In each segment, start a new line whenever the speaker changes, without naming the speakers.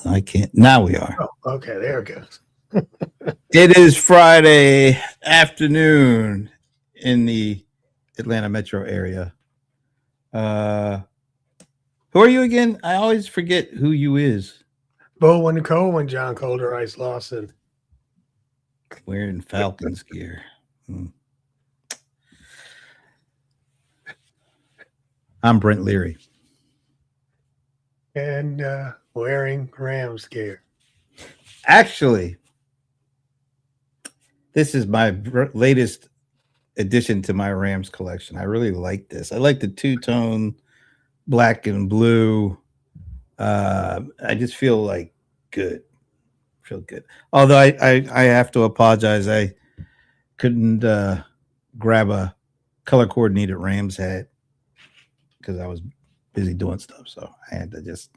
I can't. Now we are.
Oh, okay, there it goes.
It is Friday afternoon in the Atlanta metro area. Uh, who are you again? I always forget who you is.
Bowman Coleman, John Colder, Ice Lawson.
Wearing Falcons gear. I'm Brent Leary.
And wearing Rams gear.
Actually, this is my latest addition to my Rams collection. I really like this. I like the two-tone black and blue. I just feel like good. Feel good. Although I have to apologize. I couldn't grab a color coordinated Rams hat because I was busy doing stuff. So I had to just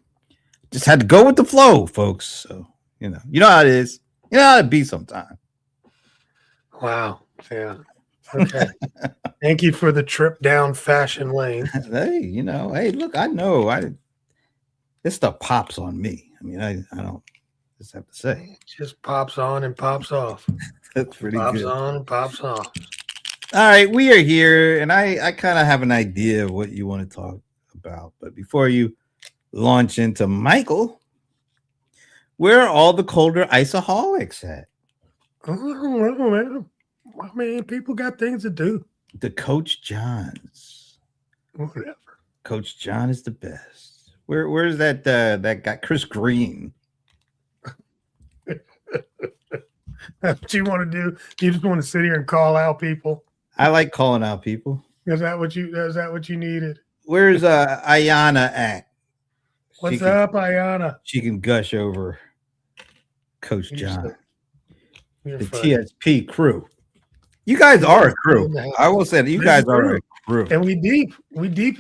had to go with the flow, folks. So you know how it is. You know how it be sometimes.
Wow. Yeah. Okay. Thank you for the trip down fashion lane.
Hey, hey, look, I know this stuff pops on me. I mean, I don't just have to say.
It just pops on and pops off.
That's pretty
pops
good.
on and pops off.
All right, we are here, and I kind of have an idea of what you want to talk about. But before you launch into Michael, where are all the colder iceaholics at?
Oh, I mean, people got things to do.
The Coach Johns.
Whatever.
Coach John is the best. Where's that guy, Chris Green?
That's what you want to do? You just want to sit here and call out people?
I like calling out people.
Is that what you needed?
Where's Ayanna at?
What's up, Ayanna?
She can gush over Coach John. The
funny.
TSP crew. You guys are a crew. I will say that you guys are a crew.
And we deep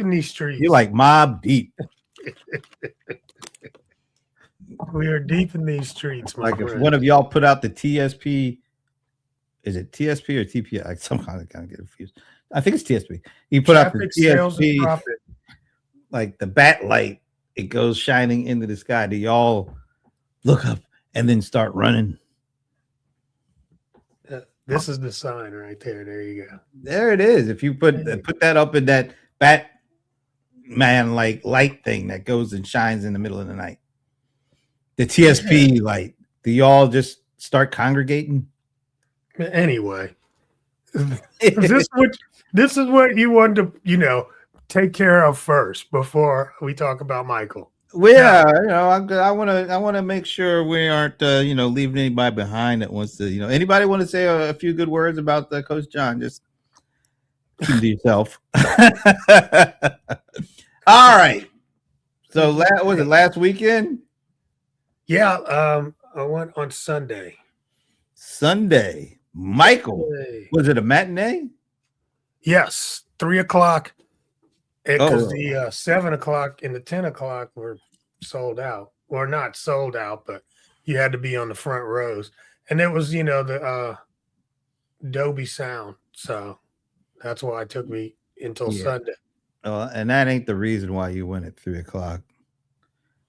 in these streets.
You're like Mob Deep.
We are deep in these streets.
Like if one of y'all put out the TSP, is it TSP or TPI? I somehow I kind of get confused. I think it's TSP. You put out the TSP, like the bat light, it goes shining into the sky. Do y'all look up and then start running?
This is the sign right there. There you go.
There it is. If you put that up in that Batman like light thing that goes and shines in the middle of the night, the TSP light, do y'all just start congregating?
Anyway, this is what you want to take care of first before we talk about Michael.
Well, yeah, I want to make sure we aren't leaving anybody behind that wants to anybody want to say a few good words about Coach John, just keep to yourself. All right. So was it last weekend?
Yeah, I went on Sunday.
Michael, was it a matinee?
Yes, 3:00. Because the 7:00 and the 10:00 were sold out, or not sold out, but you had to be on the front rows, and it was the Dolby Sound, so that's why it took me until Sunday.
And that ain't the reason why you went at 3:00.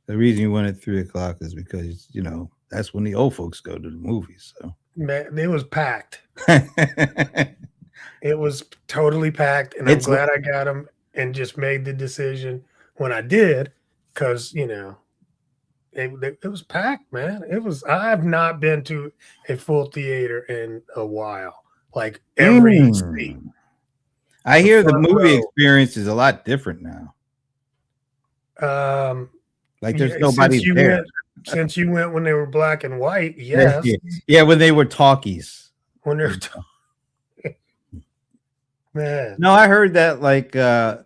The reason you went at 3:00 is because that's when the old folks go to the movies. So
man, it was packed. It was totally packed, and I'm glad I got them. And just made the decision when I did, because it was packed, man. I have not been to a full theater in a while, like every seat.
I hear the movie experience is a lot different now. Like there's nobody there.
Since you went when they were black and white, yes.
Yeah, when they were talkies.
When they were man.
No, I heard that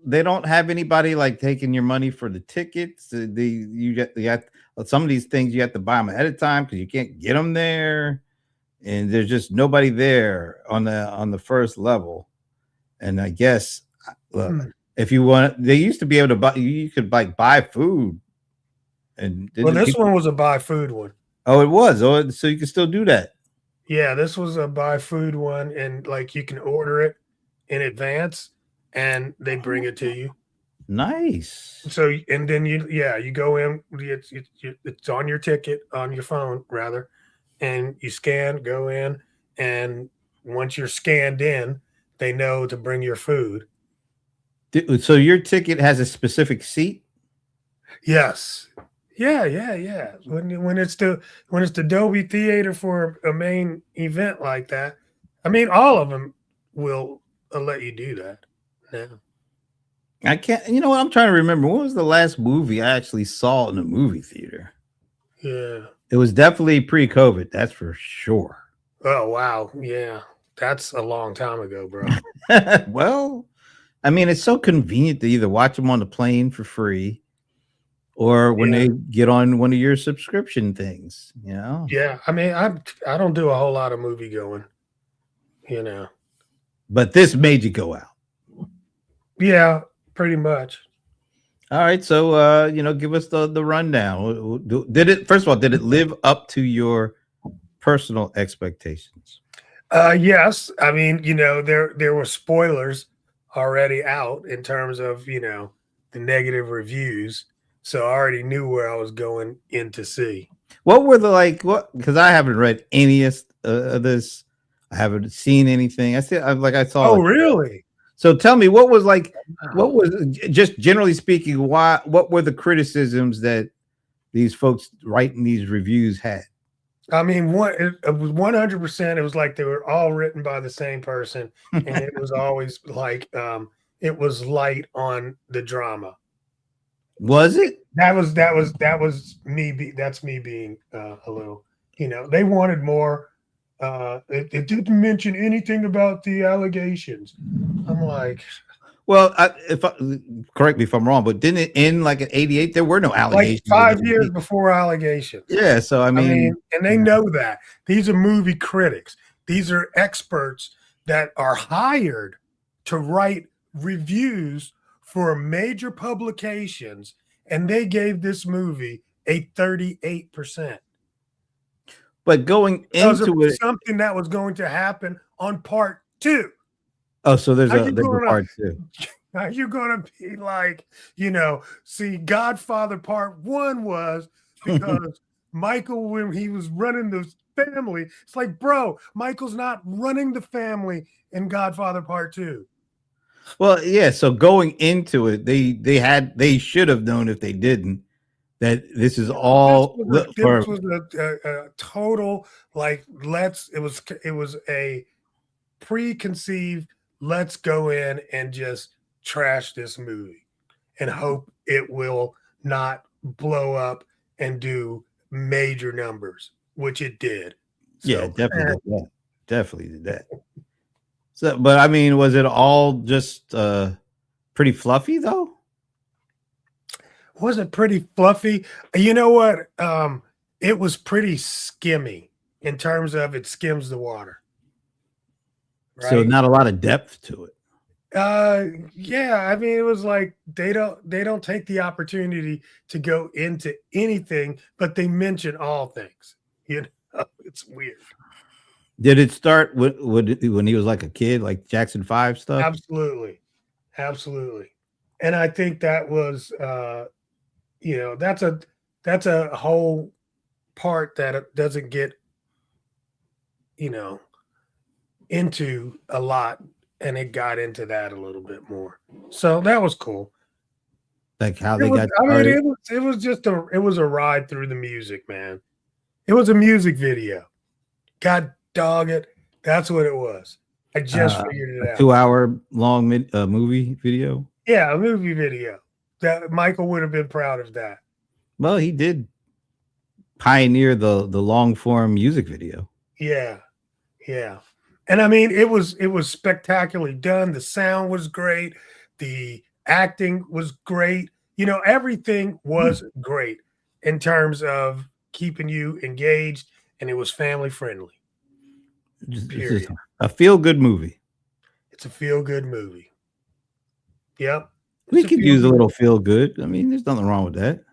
they don't have anybody like taking your money for the tickets. You got some of these things you have to buy them ahead of time because you can't get them there, and there's just nobody there on the first level. And I guess if you want, they used to be able to buy. You could buy food. And
this one was a buy food one.
Oh, it was. Oh, so you can still do that.
Yeah, this was a buy food one, and you can order it in advance, and they bring it to you.
Nice.
So, and then you go in, it's on your ticket, on your phone rather, and you scan, go in, and once you're scanned in, they know to bring your food.
So your ticket has a specific seat?
Yes. Yeah. When it's the Dolby Theater for a main event like that, I mean, all of them will let you do that now.
I can't. You know what? I'm trying to remember. What was the last movie I actually saw in a movie theater?
Yeah.
It was definitely pre-COVID. That's for sure.
Oh wow. Yeah. That's a long time ago, bro.
Well, I mean, it's so convenient to either watch them on the plane for free or when
Yeah.
they get on one of your subscription things. You know.
Yeah. I mean, I don't do a whole lot of movie going, you know.
But this made you go out.
Yeah, pretty much.
All right, so give us the rundown. Did it first of all? Did it live up to your personal expectations?
Yes. I mean, there were spoilers already out in terms of, the negative reviews. So I already knew where I was going in to see.
What were the like? What? Because I haven't read any of this. I haven't seen anything. I saw
Oh,
it.
really?
So tell me, what was like? What
Wow.
was just generally speaking? Why? What were the criticisms that these folks writing these reviews had?
I mean, it was 100%. It was like they were all written by the same person, and it was always like it was light on the drama.
Was it?
That was me. That's me being a little. They wanted more. It didn't mention anything about the allegations. I'm like,
Well, correct me if I'm wrong, but didn't it end like in '88? There were no
like
allegations.
5 years before allegations.
Yeah, so I
I mean,
mean,
and they know that these are movie critics. These are experts that are hired to write reviews for major publications, and they gave this movie a 38%.
but going
Because of
into it,
something that was going to happen on part two.
oh, so there's
Are
a
you
there's a
gonna
part two.
are you gonna be like, see, Godfather part one was because Michael, when he was running the family, it's like, bro, Michael's not running the family in Godfather part two.
Well, yeah. So going into it, they should have known if they didn't that this is all
This was a total like it was a preconceived, let's go in and just trash this movie and hope it will not blow up and do major numbers, which it did.
yeah,
So
definitely did that. Definitely did that. So, but I mean, was it all just pretty fluffy though?
wasn't pretty fluffy. You know what? It was pretty skimmy in terms of it skims the water.
So
Right.
not a lot of depth to it.
Yeah, I mean, it was like they don't take the opportunity to go into anything, but they mention all things. It's weird.
Did it start when he was like a kid, like Jackson 5 stuff?
Absolutely. Absolutely. And I think that was that's a whole part that it doesn't get, you know, into a lot, and it got into that a little bit more. So that was cool.
Like how
It
they
was,
got
I mean,
started?
it was a ride through the music, man. It was a music video. God dog it. That's what it was. I just figured
A
it out.
2 hour long movie video.
Yeah, a movie video. That Michael would have been proud of that.
Well, he did pioneer the long form music video.
Yeah. Yeah. And I mean, it was spectacularly done. The sound was great. The acting was great. Everything was great in terms of keeping you engaged, and it was family friendly.
It's
Period.
just a feel good movie.
It's a feel good movie. Yep.
We
It's a
could
feel
use a
good,
little feel good. I mean, there's nothing wrong with that.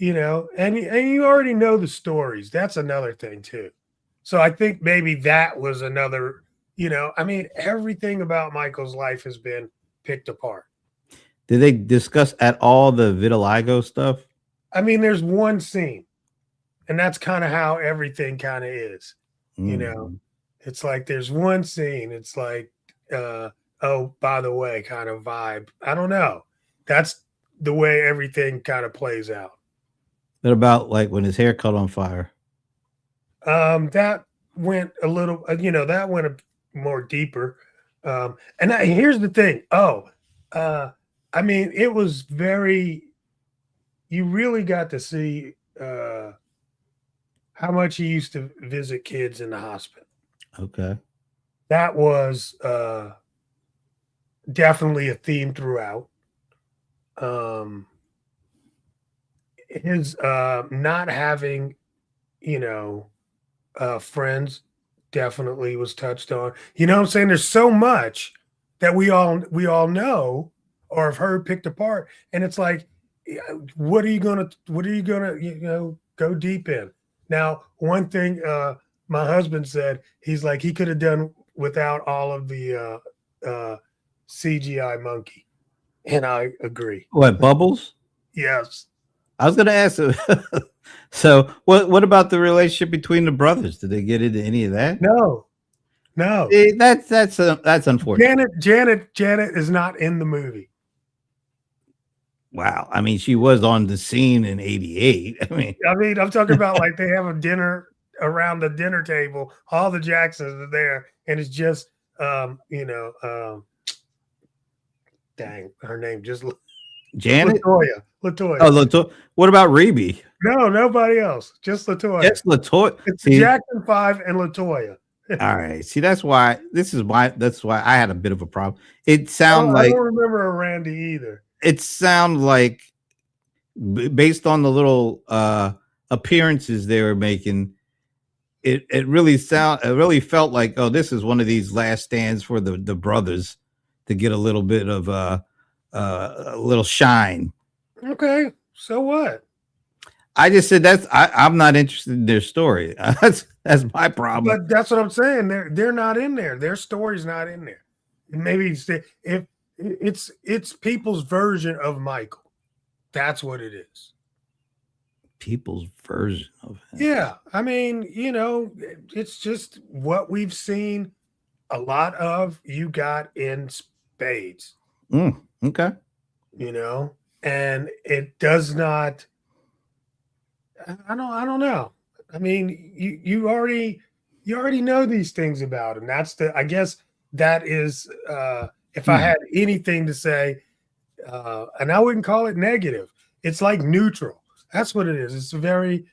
and you already know the stories. That's another thing too. So I think maybe that was another, I mean, everything about Michael's life has been picked apart.
Did they discuss at all the vitiligo stuff?
I mean, there's one scene, and that's kind of how everything kind of is. You know,
Mm.
it's like there's one scene. It's like, oh, by the way, kind of vibe. I don't know. That's the way everything kind of plays out.
What about like when his hair caught on fire?
That went a little, that went more deeper. Here's the thing. I mean, it was very. You really got to see how much he used to visit kids in the hospital.
Okay.
That was definitely a theme throughout. Um, his not having, you know, friends definitely was touched on. You know what I'm saying? There's so much that we all know or have heard picked apart, and it's like, what are you gonna go deep in? Now, one thing my husband said, he's like he could have done without all of the CGI monkey, and I agree.
What, Bubbles?
Yes.
I was gonna ask. So, what about the relationship between the brothers? Did they get into any of that?
No. No.
That's unfortunate.
Janet is not in the movie.
Wow. I mean, she was on the scene in '88.
I mean, I'm talking about like they have a dinner around the dinner table. All the Jacksons are there, and it's just, dang, her name just
Janet.
Latoya.
Oh, Latoya. What about Reby?
No, nobody else. Just Latoya.
It's Latoya.
It's Jackson 5 and Latoya.
All right. See, that's why I had a bit of a problem. It sounded
I
like
don't remember a Randy either.
it sounded like based on the little appearances they were making, it really felt like, oh, this is one of these last stands for the brothers to get a little bit of a little shine.
Okay, so what?
I just said I'm not interested in their story. That's my problem.
But that's what I'm saying. They're not in there. Their story's not in there. Maybe if it's people's version of Michael. That's what it is.
People's version of him.
Yeah, I mean, it's just what we've seen a lot of. You got in spades.
Okay.
And it does not. I don't know. I mean, you already know these things about him. I guess that is if I had anything to say, and I wouldn't call it negative. It's like neutral. That's what it is. It's very,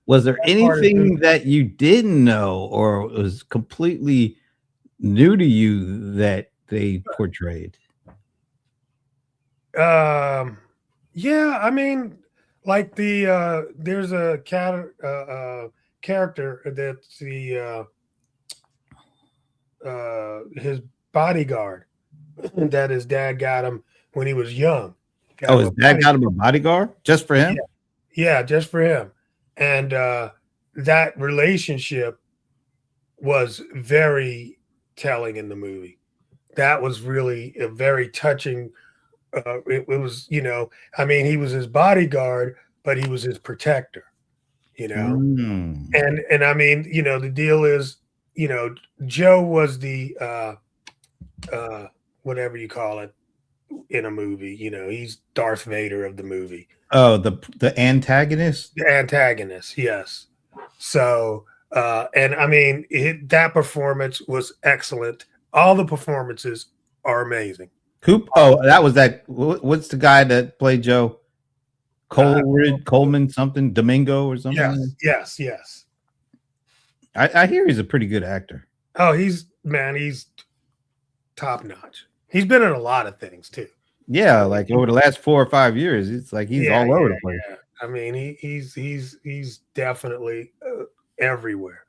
Was there anything that you didn't know or was completely new to you that they portrayed?
Yeah, I mean, like there's a character that's his bodyguard that his dad got him when he was young.
His dad got him a bodyguard just for him?
Yeah, just for him. And that relationship was very telling in the movie. That was really a very touching. It was, I mean, he was his bodyguard, but he was his protector, And I mean, the deal is, Joe was the whatever you call it in a movie, he's Darth Vader of the movie.
Oh, the antagonist?
The antagonist, yes. So and I mean that performance was excellent. All the performances are amazing.
That was that. What's the guy that played Joe? Coleman something, Domingo or something?
Yes.
I hear he's a pretty good actor.
Oh, he's top notch. He's been in a lot of things too.
Yeah, like over the last 4 or 5 years, it's like he's all over the place.
Yeah. I mean, he's definitely everywhere,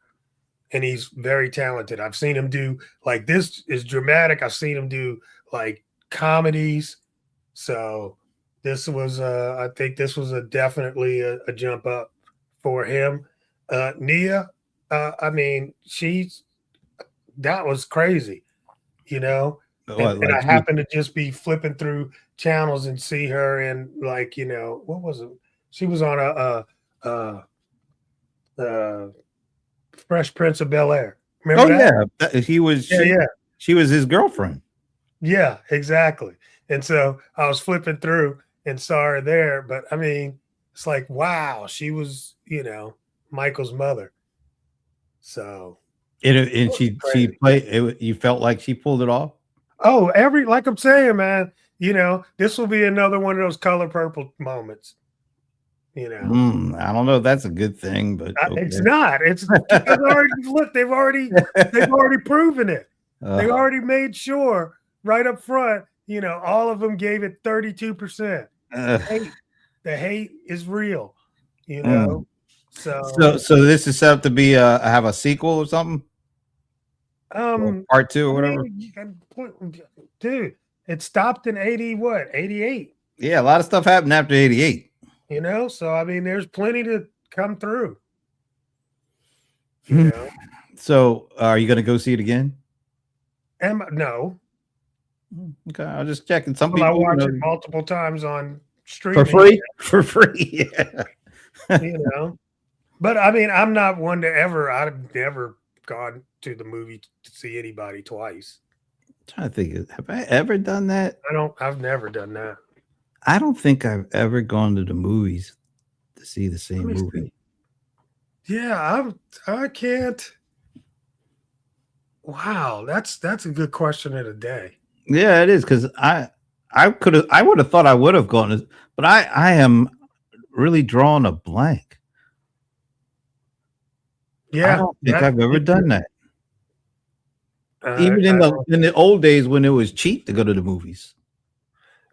and he's very talented. I've seen him do like this is dramatic. I've seen him do like comedies. So this was, I think this was definitely a jump up for him. Nia, I mean, that was crazy. And I happened to just be flipping through channels and see her in, like, what was it? She was on a Fresh Prince of Bel-Air. Remember that?
Yeah, she was his girlfriend.
Yeah, exactly. And so I was flipping through and saw her there, but I mean, it's like, wow, she was, Michael's mother. So
And she played it. You felt like she pulled it off.
Oh, like I'm saying, man, this will be another one of those Color Purple moments.
I don't know if that's a good thing, but
okay. It's not. It's they've already proven it. They already made sure right up front, all of them gave it 32%. The hate is real,
So this is set up to be have a sequel or something? Or part 2 or whatever.
Dude, it stopped in 88.
Yeah, a lot of stuff happened after 88.
So I mean, there's plenty to come through.
So are you going to go see it again?
No.
Okay, I was just checking. Some people
I watch it multiple times on streaming
for free.
Yeah. But I mean, I'm not one to I've never gone to the movie to see anybody twice.
I'm trying to think, have I ever done that?
I've never done that.
I don't think I've ever gone to the movies to see the same movie.
Yeah, I can't. Wow, that's a good question of the day.
Yeah, it is, because I would have thought I would have gone, but I am really drawing a blank.
Yeah,
I don't think I've ever done that. Even in the old days when it was cheap to go to the movies.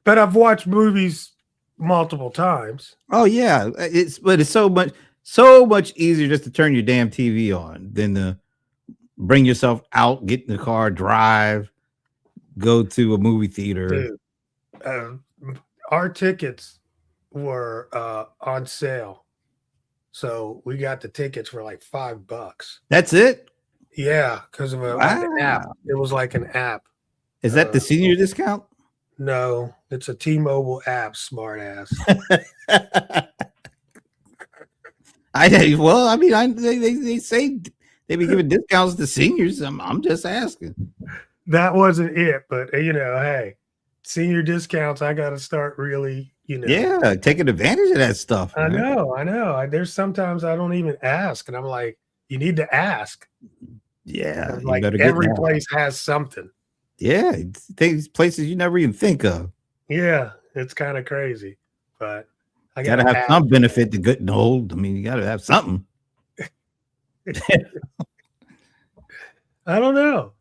But I've watched movies multiple times.
Oh yeah, it's so much easier just to turn your damn TV on than to bring yourself out, get in the car, drive, go to a movie theater.
Dude, our tickets were on sale, so we got the tickets for like $5.
That's it?
Yeah, because of an app. It was like an app.
Is that the senior discount?
No, it's a T-Mobile app, smart ass.
They say they be giving discounts to seniors. I'm just asking.
That wasn't it, but hey, senior discounts. I got to start really,
Yeah, taking advantage of that stuff.
I know. There's sometimes I don't even ask, and I'm like, you need to ask.
Yeah,
like every place has something.
Yeah, things places you never even think of.
Yeah, it's kind of crazy, but I
gotta have some benefit to good and old. I mean, you gotta have something.
I don't know.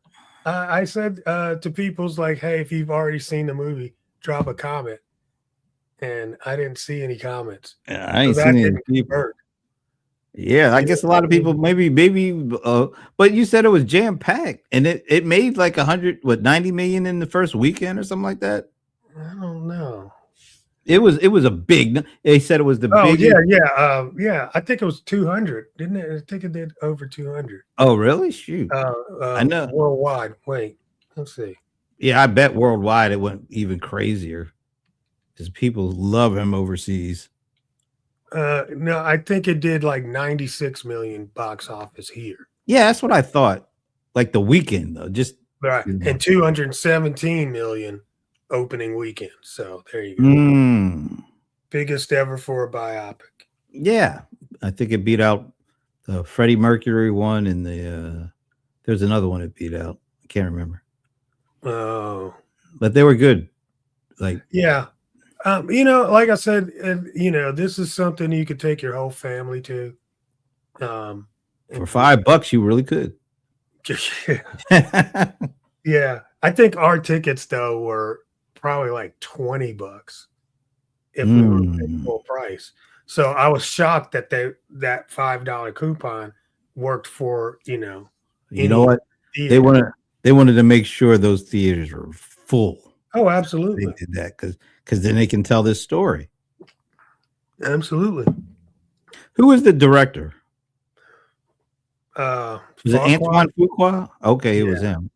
I said to people's like, hey, if you've already seen the movie, drop a comment, and I didn't see any comments.
Yeah, I ain't seen any people. Yeah, I guess a lot of people maybe, but you said it was jam packed, and it made like 90 million in the first weekend or something like that.
I don't know.
It was a big. They said it was the biggest.
Yeah. I think it was 200, didn't it? I think it did over 200.
Oh, really? Shoot.
I know. Worldwide. Wait, let's see.
Yeah, I bet worldwide it went even crazier because people love him overseas.
No, I think it did like 96 million box office here.
Yeah, that's what I thought. Like the weekend though, just
right, and 217 million opening weekend. So there you go. Biggest ever for a biopic.
Yeah, I think it beat out the Freddie Mercury one, and there's another one it beat out. I can't remember.
Oh,
but they were good. Like
yeah. Like I said, this is something you could take your whole family to.
For $5, you really could.
Yeah, I think our tickets though were probably like $20 if we were paying full price. So I was shocked that that $5 coupon worked for
You know what? Theater. They wanted to make sure those theaters were full.
Oh, absolutely.
They did that because then they can tell this story.
Absolutely.
Who was the director?
Was
it Antoine Fuqua? Okay, it was him.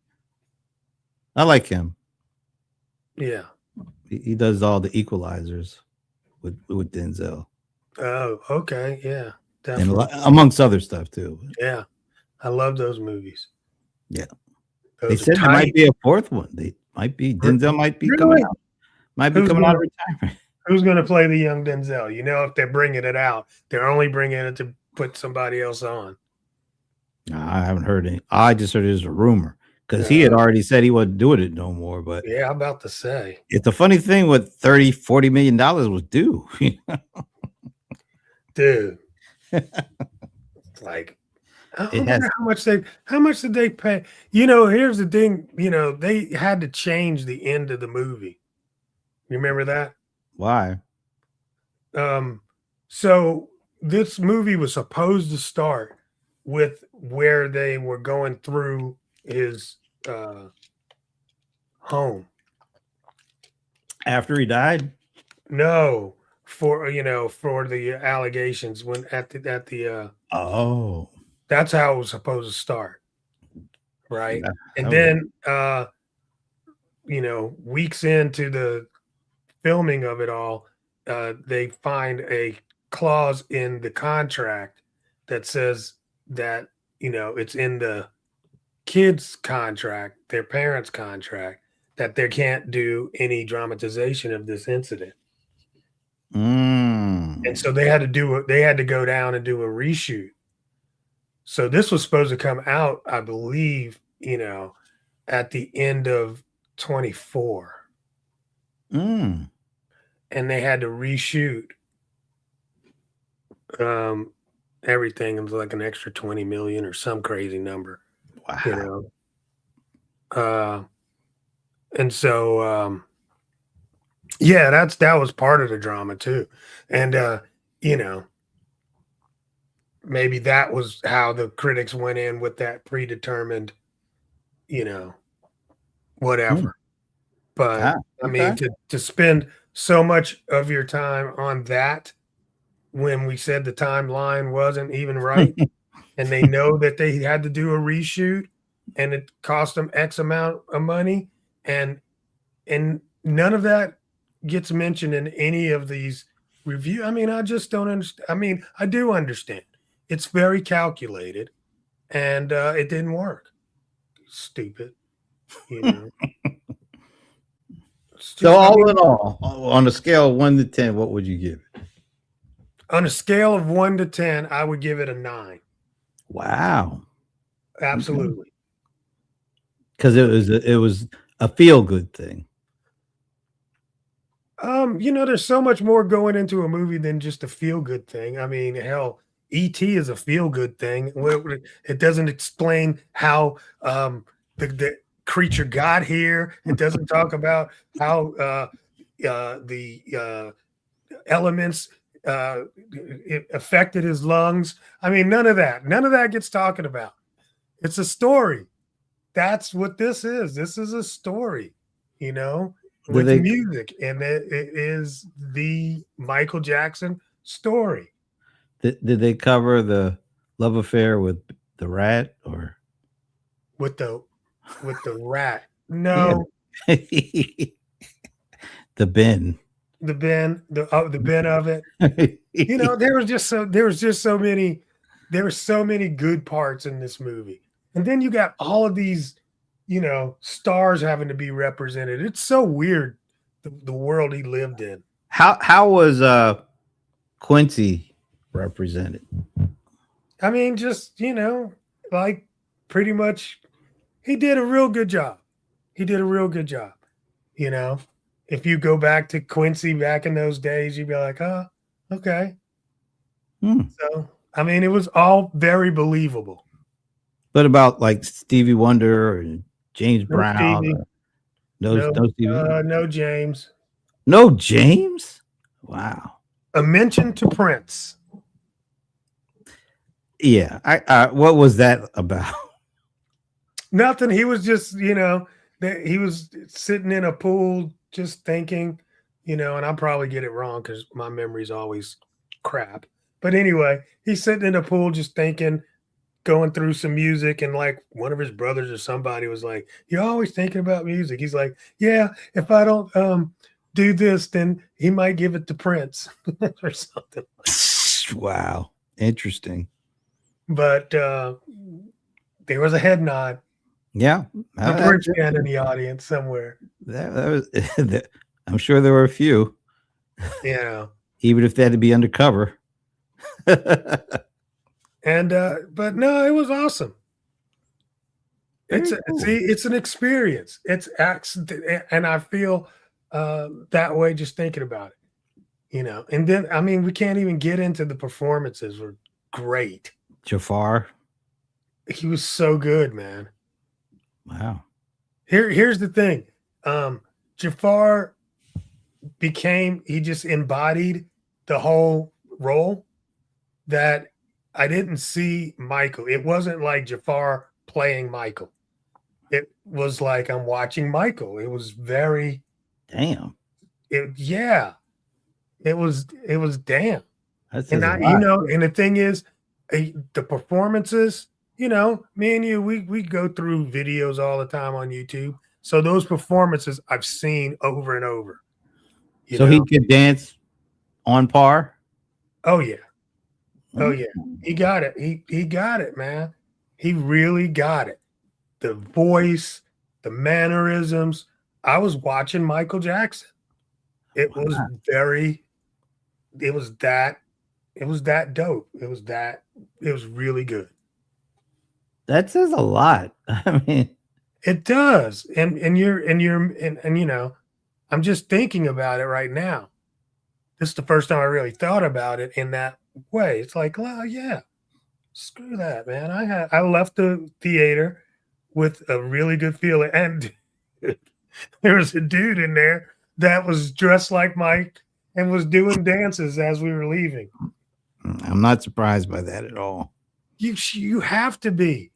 I like him.
Yeah.
He does all the equalizers with Denzel,
Oh, okay. Yeah.
and
Definitely.
amongst other stuff too.
Yeah. I love those movies.
Yeah, they
Those are
said there might
tight.
be a fourth one. They might be Denzel might be coming
Really?
out. Might be
Who's
coming out
gonna
of retirement.
Who's gonna play the young Denzel? You know, if they're bringing it out, they're only bringing it to put somebody else on.
I haven't heard any. I just heard it was a rumor because he had
Uh,
already said he wasn't doing it no more. But
yeah, I'm about to say,
it's a funny thing what 30-40 million dollars was due.
dude, like I
It has
wonder how much did they pay? You know, here's the thing, you know, they had to change the end of the movie. You remember that?
why?
Um, so this movie was supposed to start with where they were going through his home.
After he died?
No, for for the allegations when at the
Oh,
that's how it was supposed to start, right? And
that was
then weeks into the filming of it all, they find a clause in the contract that says that it's in the kids' contract, their parents' contract, that they can't do any dramatization of this incident. And so they had to go down and do a reshoot. So this was supposed to come out, I believe, at the end of 24.
Mm.
And they had to reshoot everything. It was like an extra 20 million or some crazy number,
Wow.
And so yeah, that was part of the drama too. And maybe that was how the critics went in with that predetermined,
Mm.
whatever. But
Ah,
I
okay.
mean, to spend so much of your time on that when we said the timeline wasn't even right, and they know that they had to do a reshoot, and it cost them X amount of money, and none of that gets mentioned in any of these review. I mean, I just don't understand. I mean, I do understand. It's very calculated, and it didn't work. Stupid, you know. It's
So
just, I
all
mean,
in all, on a scale of 1 to 10, what would you give it?
on a scale of 1 to 10, I would give it a 9.
Wow.
Absolutely.
Because it was a feel good thing.
There's so much more going into a movie than just a feel good thing. I mean, hell, E.T. is a feel good thing. It doesn't explain how the creature got here. It doesn't talk about how the elements it affected his lungs. I mean, none of that. None of that gets talked about. It's a story. That's what this is. This is a story,
Do
with
they
music, and it is the Michael Jackson story.
did they cover the love affair with the rat or
with the rat.
yeah
No,
the bin?
the Ben of it. There were so many good parts in this movie, and then you got all of these stars having to be represented. It's so weird, the world he lived in.
How was Quincy represented?
I mean, just like pretty much he did a real good job. He did a real good job. You know, if you go back to Quincy back in those days, you'd be like, oh, okay.
Hmm.
So, I mean, it was all very believable.
What about like Stevie Wonder or James
No
Brown?
Stevie,
No Stevie.
no James.
No James. Wow.
A mention to Prince.
Yeah. I what was that about?
Nothing. He was just, that he was sitting in a pool just thinking, and I'll probably get it wrong because my memory's always crap. But anyway, he's sitting in a pool just thinking, going through some music, and like one of his brothers or somebody was like, "You're always thinking about music." He's like, "Yeah, if I don't do this, then he might give it to Prince or something."
Wow, interesting.
But there was a head nod.
Yeah,
A Prince fan in the audience somewhere.
that was. I'm sure there were a few,
Yeah.
even if they had to be undercover.
And but no, it was awesome.
Very cool.
See, it's an experience. It's accident, and I feel that way just thinking about it. You know, and then I mean, we can't even get into the performances. Were great.
Jafar.
He was so good, man.
Wow.
Here's the thing. Jafar he just embodied the whole role that I didn't see Michael. It wasn't like Jafar playing Michael. It was like I'm watching Michael. It was very
Damn.
Yeah. It was damn.
That's
And you know, and the thing is, the performances, you know, me and you, we go through videos all the time on YouTube. So those performances I've seen over and over.
So he could dance on par.
Oh yeah. Oh yeah. He got it. He got it, man. He really got it. The voice, the mannerisms. I was watching Michael Jackson. It was that dope. It was really good.
That says a lot. I mean,
it does. And you know, I'm just thinking about it right now. This is the first time I really thought about it in that way. It's like, well, yeah, screw that, man. I left the theater with a really good feeling. And there was a dude in there that was dressed like Mike and was doing dances as we were leaving.
I'm not surprised by that at all.
You have to be.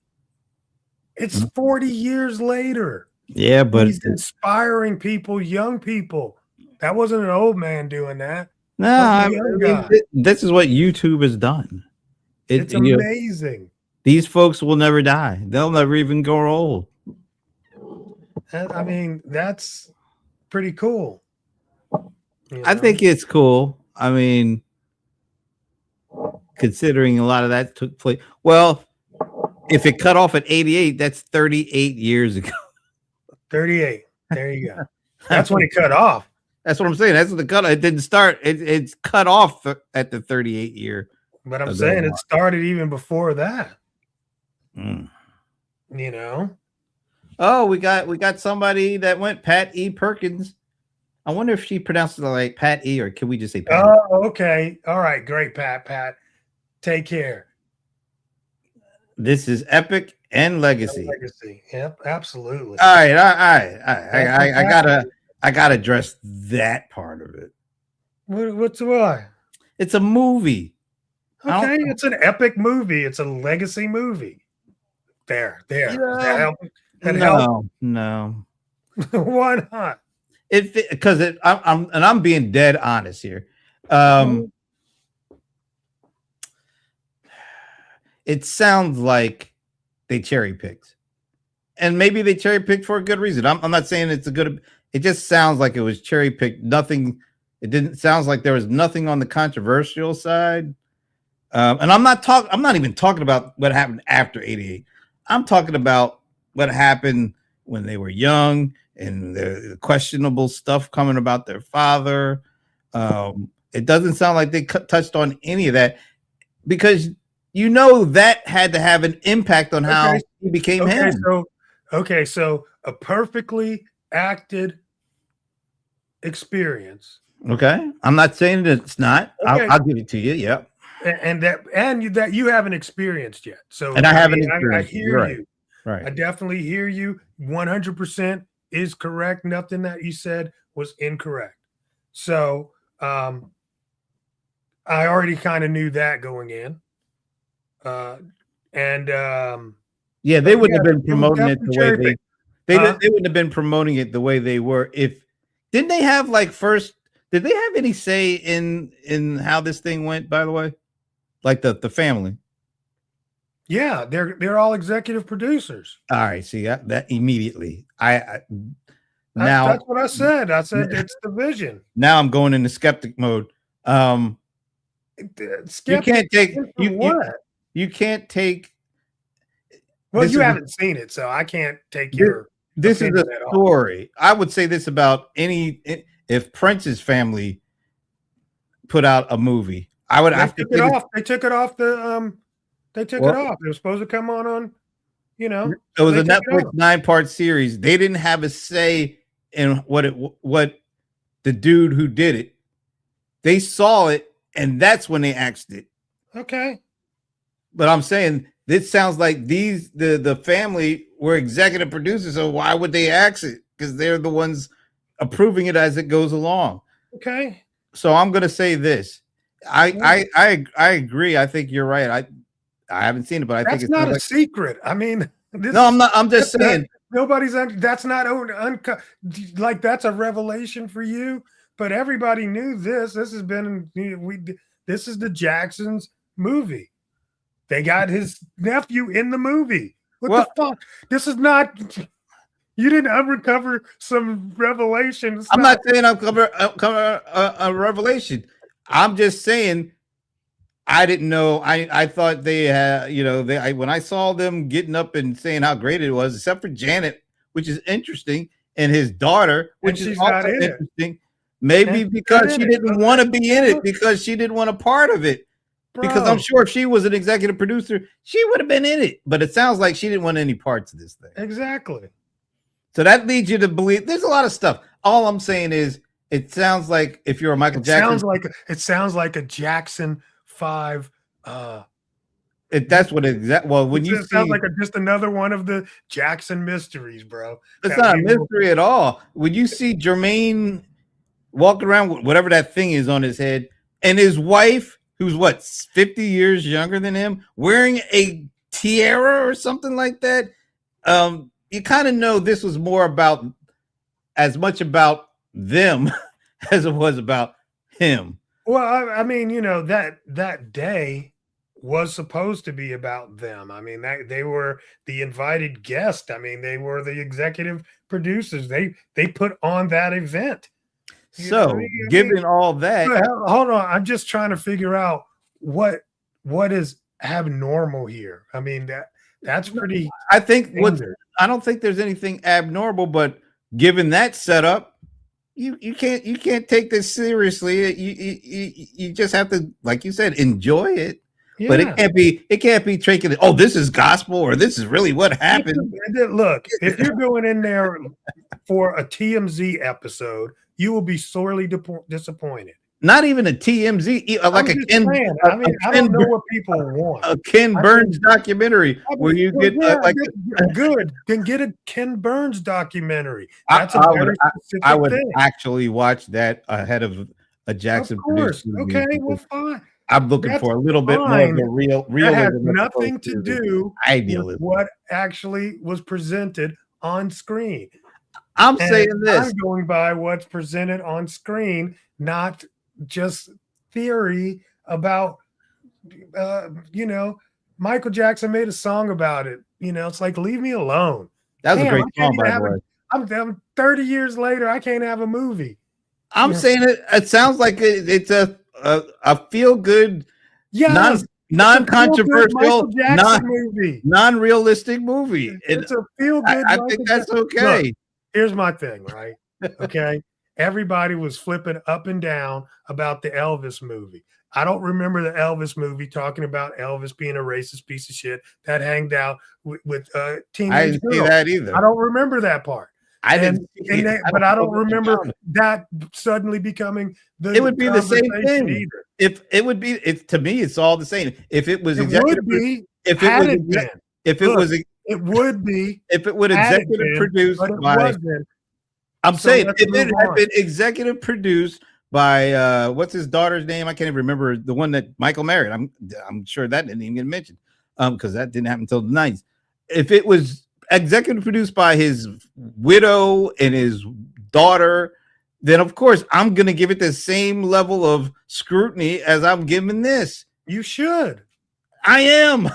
It's 40 years later.
Yeah, but
he's inspiring people, young people. That wasn't an old man doing that.
No, I mean, this is what YouTube has done.
It's amazing.
These folks will never die. They'll never even grow old.
I mean, that's pretty cool.
You know? I think it's cool. I mean, considering a lot of that took place. Well, if it cut off at 88, that's 38 years ago.
38. There you go. That's when it cut off.
That's what I'm saying. That's the cut. It didn't start. It's cut off at the 38 year.
But I'm saying it started even before that.
Mm.
You know.
Oh, we got somebody that went Pat E. Perkins. I wonder if she pronounced it like Pat E. or can we just say Pat?
Oh, okay. All right. Great, Pat. Take care.
This is Epic and Legacy.
Legacy. Yep, absolutely.
All right. I gotta address that part of it.
What's why?
It's a movie.
Okay, it's an epic movie. It's a legacy movie. There.
Yeah.
That help?
No.
Why not?
Because I'm being dead honest here. It sounds like they cherry picked, and maybe they cherry picked for a good reason. I'm not saying it's a good. It just sounds like it was cherry picked. Nothing. It didn't sounds like there was nothing on the controversial side. And I'm not even talking about what happened after 88. I'm talking about what happened when they were young and the questionable stuff coming about their father. It doesn't sound like they touched on any of that because you know that had to have an impact on how he became him.
So a perfectly acted experience.
Okay, I'm not saying that it's not. Okay. I'll give it to you. Yeah,
and that you haven't experienced yet. So
and I haven't experienced.
I hear you.
Right.
I definitely hear you. 100% is correct. Nothing that you said was incorrect. So I already kind of knew that going in.
Yeah, they wouldn't have been promoting it the way they wouldn't have been promoting it the way they were if didn't they have like first did they have any say in how this thing went, by the way? Like the family?
Yeah, they're all executive producers.
All right, see that immediately. I
That's,
now
that's what I said. I said it's the vision.
now I'm going into skeptic mode. You
Skeptic
can't take
into
you
what?
you can't take
Well,
this
you
is
haven't seen it, so I can't take
this,
your
this is a
opinion at all.
story. I would say this about if Prince's family put out a movie, I would have to
Took it off. They took it off the They took
Well,
it off. It was supposed to come on. You know,
it was
they
a
took it
Netflix
off.
9-part series. They didn't have a say in what the dude who did it. They saw it, and that's when they axed it.
Okay.
But I'm saying this sounds like the family were executive producers, so why would they axe it? Because they're the ones approving it as it goes along.
Okay.
So I'm gonna say this. I agree. I think you're right. I haven't seen it, but I think
That's
it's
not a secret. I mean,
no, I'm not. I'm just saying.
Nobody's that's not like that's a revelation for you, but everybody knew this. This has been this is the Jacksons movie. They got his nephew in the movie. What the fuck? This is not. You didn't uncover some revelation.
I'm not saying I'm cover a revelation. I'm just saying I didn't know. I thought they had, when I saw them getting up and saying how great it was, except for Janet, which is interesting, and his daughter, which is also interesting. Maybe because she didn't want to be in it, because she didn't want a part of it. Because I'm sure if she was an executive producer, she would have been in it. But it sounds like she didn't want any parts of this thing.
Exactly.
So that leads you to believe there's a lot of stuff. All I'm saying is it sounds like if you're a Michael Jackson.
It sounds like a Jackson 5.
That's what when you
sounds like just another one of the Jackson mysteries, bro.
It's not a mystery at all. When you see Jermaine walking around with whatever that thing is on his head, and his wife, who's 50 years younger than him, wearing a tiara or something like that, you kind of know this was more as much about them as it was about him.
Well, I mean, that day was supposed to be about them. I mean, they were the invited guest. I mean, they were the executive producers. They put on that event.
So, given all that,
hold on, I'm just trying to figure out what is abnormal here. I mean, that's pretty.
I think I don't think there's anything abnormal, but given that setup, you can't take this seriously. You just have to, like you said, enjoy it. Yeah. But it can't be taken. Oh, this is gospel, or this is really what happened.
Look, if you're going in there for a TMZ episode, you will be sorely disappointed.
Not even a TMZ, like a Ken.
I don't know what people want.
A Ken Burns documentary where you get
good. Then get a Ken Burns documentary.
That's I would actually watch that ahead of a Jackson.
Of course. Okay, well, fine.
I'm looking for a little bit more of the real.
That has nothing to do with what actually was presented on screen.
I'm saying this.
I'm going by what's presented on screen, not just theory about, Michael Jackson made a song about it. It's like, leave me alone.
That was a great song, by the way.
I'm 30 years later. I can't have a movie.
I'm saying it sounds like it's a feel good, non-controversial, non-realistic movie.
It's a feel good.
I think that's okay.
Look, here's my thing, right? Okay. Everybody was flipping up and down about the Elvis movie. I don't remember the Elvis movie talking about Elvis being a racist piece of shit that hanged out with teenage
I didn't see that either.
I don't remember that part.
I didn't,
but I don't remember that suddenly becoming the.
It would be the same thing. Either. If it would be, to me, it's all the same. If it was executive, if it would executive produced by. I'm saying if it had been executive produced by what's his daughter's name? I can't even remember the one that Michael married. I'm sure that didn't even get mentioned because that didn't happen until the 90s. If it was executive produced by his widow and his daughter, then of course I'm going to give it the same level of scrutiny as I'm giving this.
You should.
I am.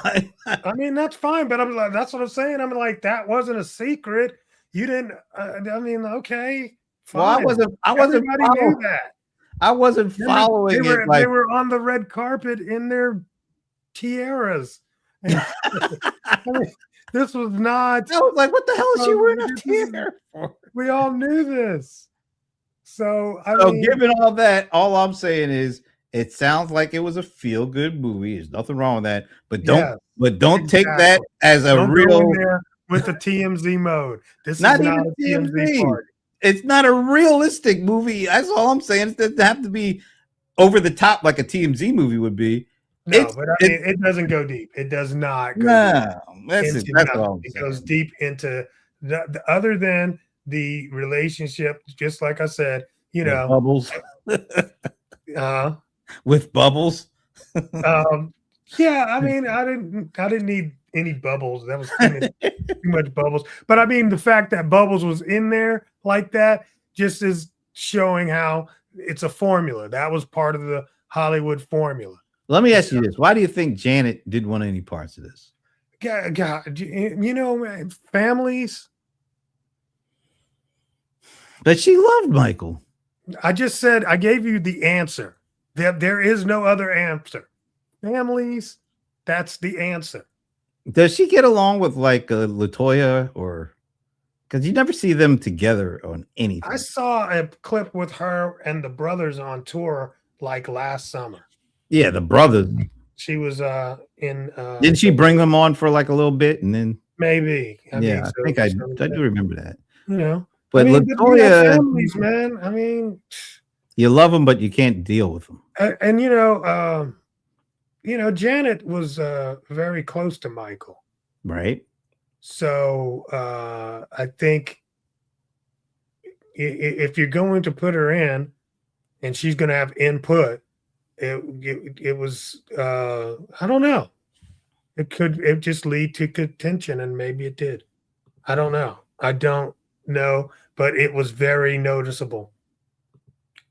I mean, that's fine, but I'm like, that's what I'm saying. I'm like, that wasn't a secret. You didn't. I mean, okay,
Well, I
fine.
wasn't.
Everybody knew that.
I wasn't following it.
They were on the red carpet in their tiaras. I mean, this was not.
I was like, what the hell is she wearing a tiara for?
We all knew this. So, I
So
mean,
given all that, all I'm saying is it sounds like it was a feel-good movie. There's nothing wrong with that. But don't take that as a real
go in there with the TMZ mode. This
not
is
even
not a TMZ party.
It's not a realistic movie. That's all I'm saying. It doesn't have to be over the top like a TMZ movie would be.
No, but I mean, it doesn't go deep. It does not go deep.
That's all I'm
it
saying.
goes deep into the other than the relationship, just like I said, you know,
Bubbles. With Bubbles.
Yeah, I mean, I didn't need any Bubbles. That was too much Bubbles. But I mean, the fact that Bubbles was in there like that just is showing how it's a formula. That was part of the Hollywood formula.
Let me ask you this: why do you think Janet didn't want any parts of this?
God, you know, families.
But she loved Michael.
I just said I gave you the answer. There is no other answer. Families, that's the answer.
Does she get along with like LaToya, or because you never see them together on anything?
I saw a clip with her and the brothers on tour like last summer.
Yeah, the brothers.
She was in.
Didn't she bring them on for like a little bit and then?
Maybe.
I think I do remember that.
You know,
but LaToya,
families, man. I mean,
you love them, but you can't deal with them.
And Janet was very close to Michael,
right?
So I think if you're going to put her in, and she's going to have input, it was I don't know. It just lead to contention, and maybe it did. I don't know. But it was very noticeable.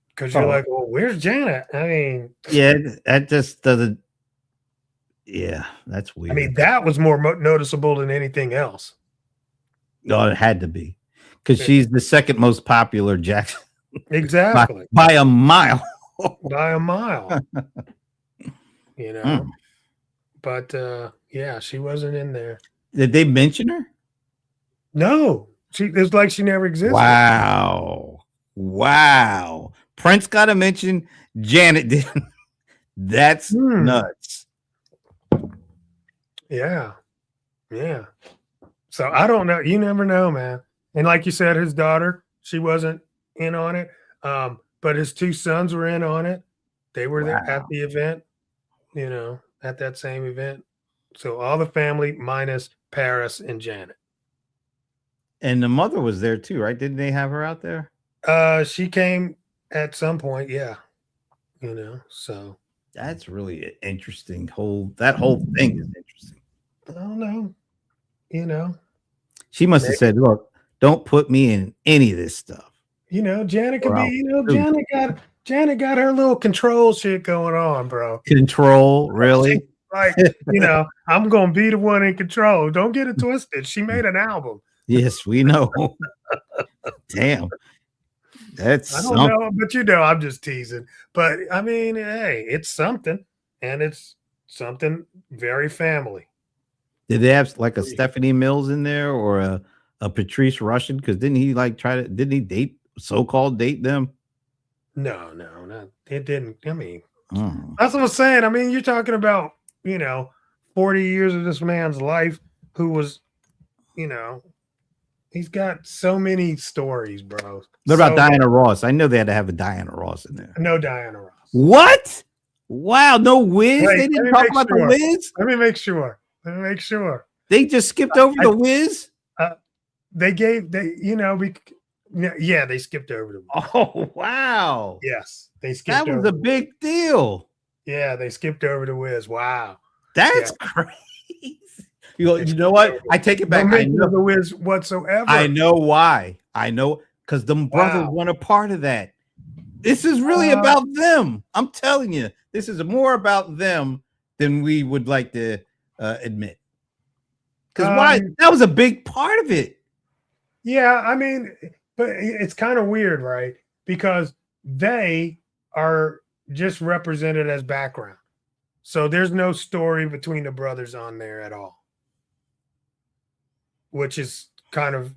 Because you're like, well, where's Janet? I mean,
yeah, that just doesn't. Yeah, that's weird.
I mean, that was more noticeable than anything else.
Oh, it had to be because she's the second most popular Jackson.
Exactly.
By a mile.
By a mile. You know. But yeah, she wasn't in there.
Did they mention her?
No. It's like she never existed.
Wow. Prince got to mention, Janet didn't. That's nuts.
Yeah. So I don't know. You never know, man. And like you said, his daughter, she wasn't in on it. But his two sons were in on it. They were there at the event, at that same event. So all the family minus Paris and Janet.
And the mother was there too, right? Didn't they have her out there?
She came at some point, yeah. So
that's really interesting. That whole thing is interesting.
I don't know.
She must have said, "Look, don't put me in any of this stuff."
Janet could be. Janet got her little control shit going on, bro.
Control, really?
Like, I'm gonna be the one in control. Don't get it twisted. She made an album.
Yes, we know. Damn. That's
I don't know, but I'm just teasing. But I mean, hey, it's something, and it's something very family.
Did they have like a Stephanie Mills in there or a Patrice Rushen? Because didn't he date so-called date them?
No, it didn't. I mean, that's what I'm saying. I mean, you're talking about 40 years of this man's life, who was, he's got so many stories, bro.
What about Diana Ross? I know they had to have a Diana Ross in there.
No Diana Ross.
What? Wow, no Wiz? They didn't talk about the Wiz?
Let me make sure.
They just skipped over the Wiz?
They skipped over the Wiz.
Oh, wow.
Yes, they skipped over.
That was a big deal.
Yeah, they skipped over the Wiz. Wow.
That's crazy. You know what? I take it back.
I know the Wiz whatsoever.
I know why. I know because the brothers weren't a part of that. This is really about them. I'm telling you, this is more about them than we would like to admit. Because why? That was a big part of it.
Yeah, I mean, but it's kind of weird, right? Because they are just represented as background. So there's no story between the brothers on there at all, which is kind of,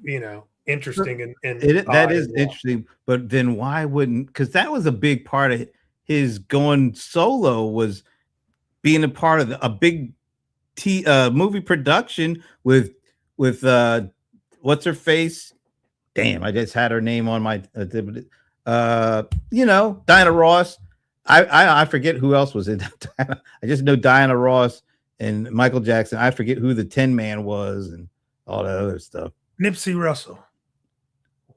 interesting. And
That is interesting. But then why wouldn't, because that was a big part of his going solo, was being a part of a big movie production with what's her face? Damn, I just had her name on my Diana Ross. I forget who else was in that. I just know Diana Ross and Michael Jackson. I forget who the Tin Man was and all that other stuff.
Nipsey Russell.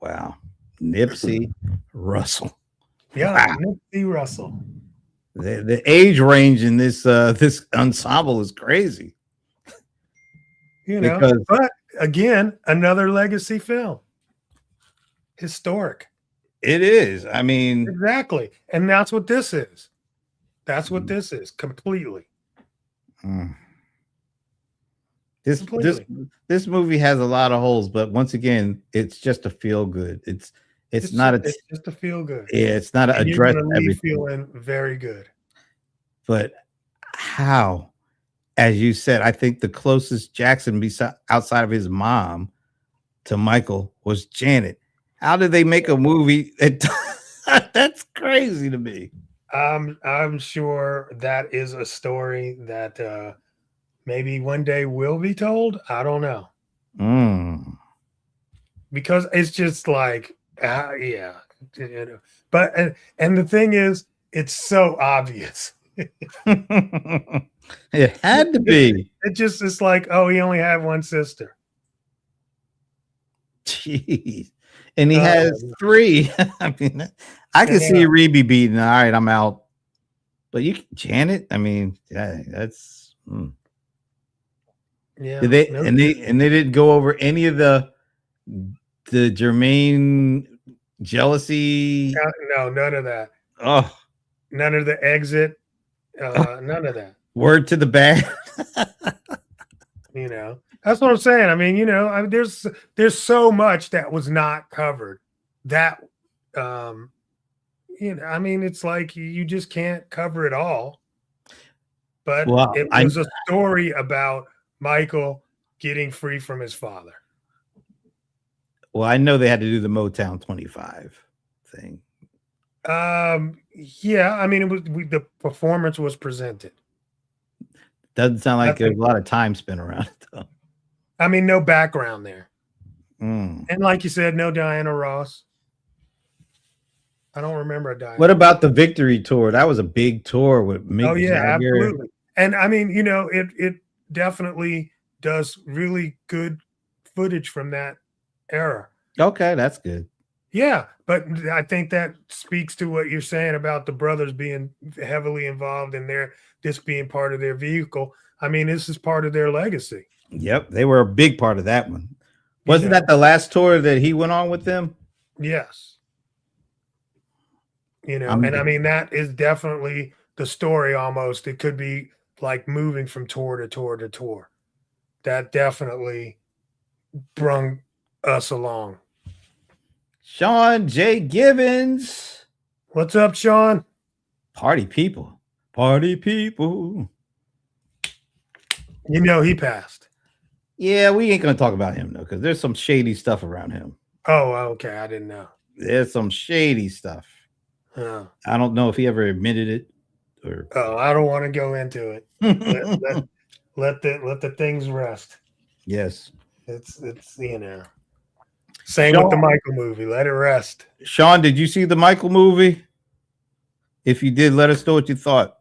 Wow. Nipsey Russell.
Yeah, wow. Nipsey Russell.
The age range in this this ensemble is crazy.
But again, another legacy film. Historic.
It is. I mean,
exactly. And that's what this is. That's what this is completely.
This movie has a lot of holes, but once again, it's just a feel good. It's just a feel good. Yeah, it's not an address.
You're feeling very good.
But how, as you said, I think the closest Jackson outside of his mom to Michael was Janet. How did they make a movie that's crazy to me?
I'm sure that is a story that maybe one day will be told. I don't know. Because it's just like, yeah. But and the thing is, it's so obvious.
It had to be.
It's like, oh, he only had one sister.
Jeez. And he has 3. I mean, I can see Reby beating. All right, I'm out. But Janet, I mean, yeah, that's.
Yeah.
Did they and they didn't go over any of the Jermaine jealousy?
No, none of that.
Oh,
none of the exit. None of that.
Word to the bad.
That's what I'm saying. I mean, there's so much that was not covered that, I mean, it's like you just can't cover it all. But it was a story about Michael getting free from his father.
Well, I know they had to do the Motown 25 thing.
Yeah, I mean, the performance was presented.
Doesn't sound like there's a lot of time spent around it, though.
I mean, no background there. And like you said, no Diana Ross. I don't remember a Diana.
What about the Victory Tour? That was a big tour with Mick Jagger.
Absolutely. And I mean, it definitely does really good footage from that era.
Okay, that's good.
Yeah, but I think that speaks to what you're saying about the brothers being heavily involved in this being part of their vehicle. I mean, this is part of their legacy.
Yep, they were a big part of that one. Wasn't that the last tour that he went on with them?
Yes. And I mean, that is definitely the story almost. It could be like moving from tour to tour to tour. That definitely brung us along.
Sean J. Gibbons.
What's up, Sean?
Party people. Party people.
He passed.
Yeah, we ain't going to talk about him, though, because there's some shady stuff around him.
Oh, okay. I didn't know.
There's some shady stuff.
Oh.
I don't know if he ever admitted it.
I don't want to go into it. let the things rest.
Yes.
It's same Sean, with the Michael movie. Let it rest.
Sean, did you see the Michael movie? If you did, let us know what you thought.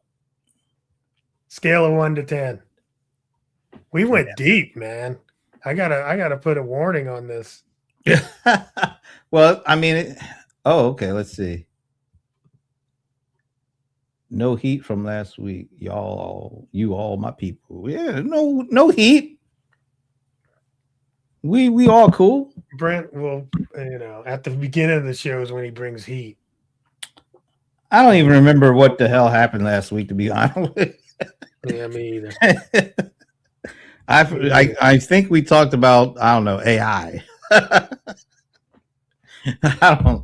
Scale of 1 to 10. We went deep, man. I gotta put a warning on this.
Well, I mean, okay. Let's see. No heat from last week, you all my people. Yeah, no heat. We all cool.
Brent will, at the beginning of the show is when he brings heat.
I don't even remember what the hell happened last week, to be honest with you.
Yeah, me either.
I think we talked about, I don't know, AI. I don't know.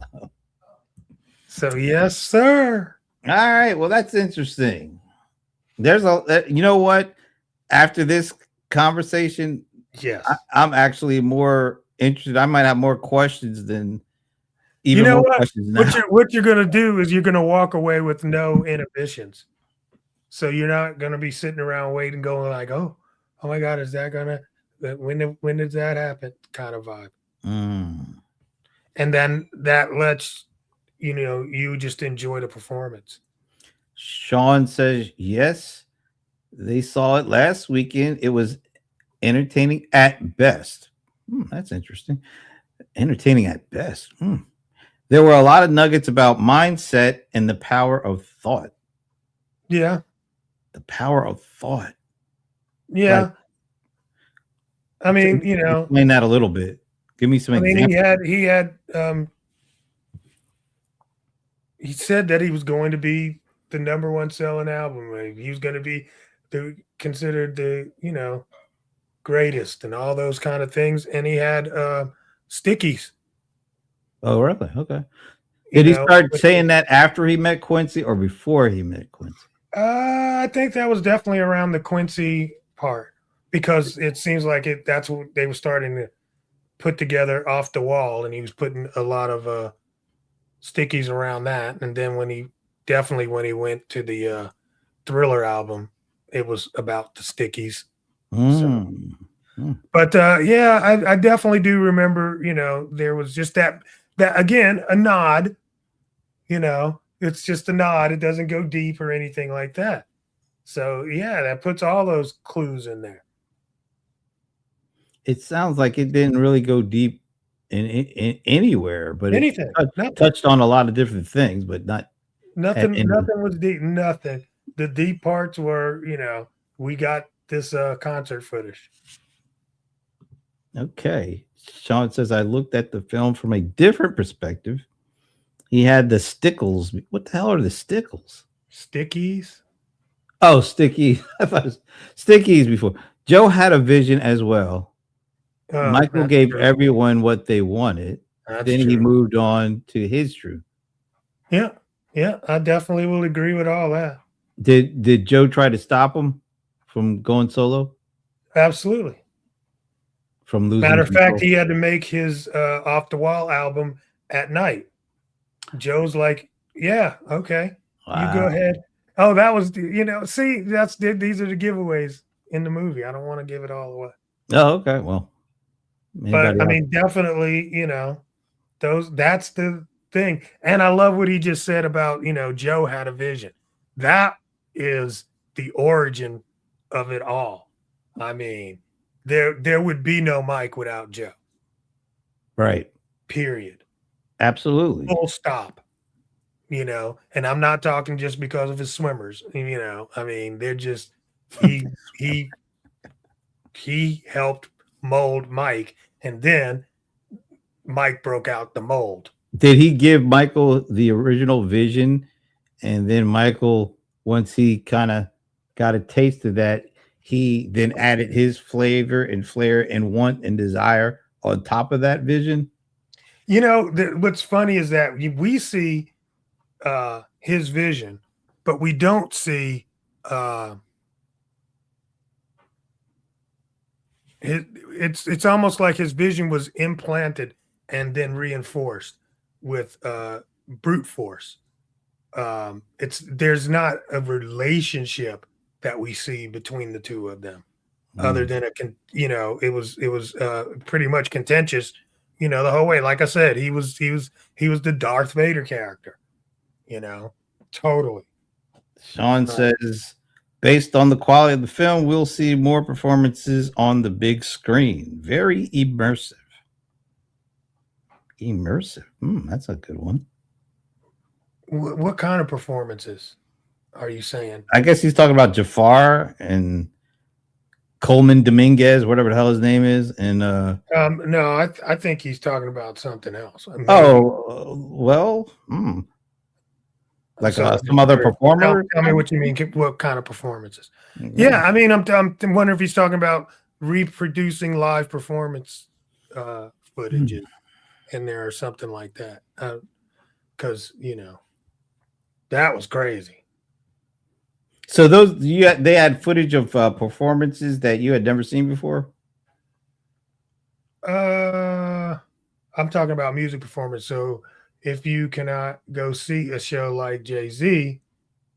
So yes, sir.
All right, well, that's interesting. There's you know what? After this conversation,
Yes.
I'm actually more interested. I might have more questions than
You
even
know
more
what?
questions now.
What you're gonna do is you're gonna walk away with no inhibitions. So you're not gonna be sitting around waiting, going like, oh my God, is that gonna when does that happen? Kind of vibe.
Mm.
And then that lets you just enjoy the performance.
Sean says yes. They saw it last weekend. It was entertaining at best. That's interesting. Entertaining at best. There were a lot of nuggets about mindset and the power of thought.
Yeah.
The power of thought.
Yeah.
Like,
I mean, you know,
explain that a little bit. Give me some examples.
He said that he was going to be the number one selling album. He was going to be considered the, greatest and all those kind of things. And he had stickies.
Oh, really? Okay. Did he start saying that after he met Quincy or before he met Quincy?
I think that was definitely around the Quincy part, because it seems like that's what they were starting to put together Off the Wall, and he was putting a lot of stickies around that. And then when he went to the Thriller album, it was about the stickies. But yeah, I definitely do remember, there was just that again, a nod, it's just a nod. It doesn't go deep or anything like that. So yeah, that puts all those clues in there.
It sounds like it didn't really go deep in anywhere, but
anything
it touched on a lot of different things, but
nothing was deep. Nothing. The deep parts were, we got this concert footage.
Okay. Sean says, I looked at the film from a different perspective. He had the stickles. What the hell are the stickles?
Stickies.
Oh, stickies. I thought it was stickies before. Joe had a vision as well. Michael gave everyone what they wanted. Then he moved on to his truth.
Yeah. Yeah. I definitely will agree with all that.
Did Joe try to stop him from going solo?
Absolutely.
From losing.
Matter of fact, he had to make his Off the Wall album at night. Joe's like, yeah, okay, wow. You go ahead. Oh, that was, see, these are the giveaways in the movie. I don't want to give it all away.
Oh, okay. Well,
but I mean, definitely, that's the thing. And I love what he just said about, Joe had a vision. That is the origin of it all. I mean, there would be no Mike without Joe.
Right.
Period.
Absolutely.
Full stop. And I'm not talking just because of his swimmers. I mean, they're just he helped mold Mike, and then Mike broke out the mold.
Did he give Michael the original vision, and then Michael, once he kind of got a taste of that, he then added his flavor and flair and want and desire on top of that vision?
What's funny is that we see his vision, but we don't see it's almost like his vision was implanted and then reinforced with brute force. There's not a relationship that we see between the two of them, other than it was pretty much contentious, the whole way. Like I said, he was the Darth Vader character, totally.
Sean says, based on the quality of the film, we'll see more performances on the big screen. Very immersive. Immersive. That's a good one.
What kind of performances are you saying?
I guess he's talking about Jafar and Coleman Dominguez, whatever the hell his name is. And
no, I think he's talking about something else.
Well, Like
So
some other performer?
tell me what you mean. What kind of performances? Yeah, I mean, I'm wondering if he's talking about reproducing live performance footage in there or something like that. Because that was crazy.
So they had footage of performances that you had never seen before.
I'm talking about music performance. So if you cannot go see a show like Jay-Z,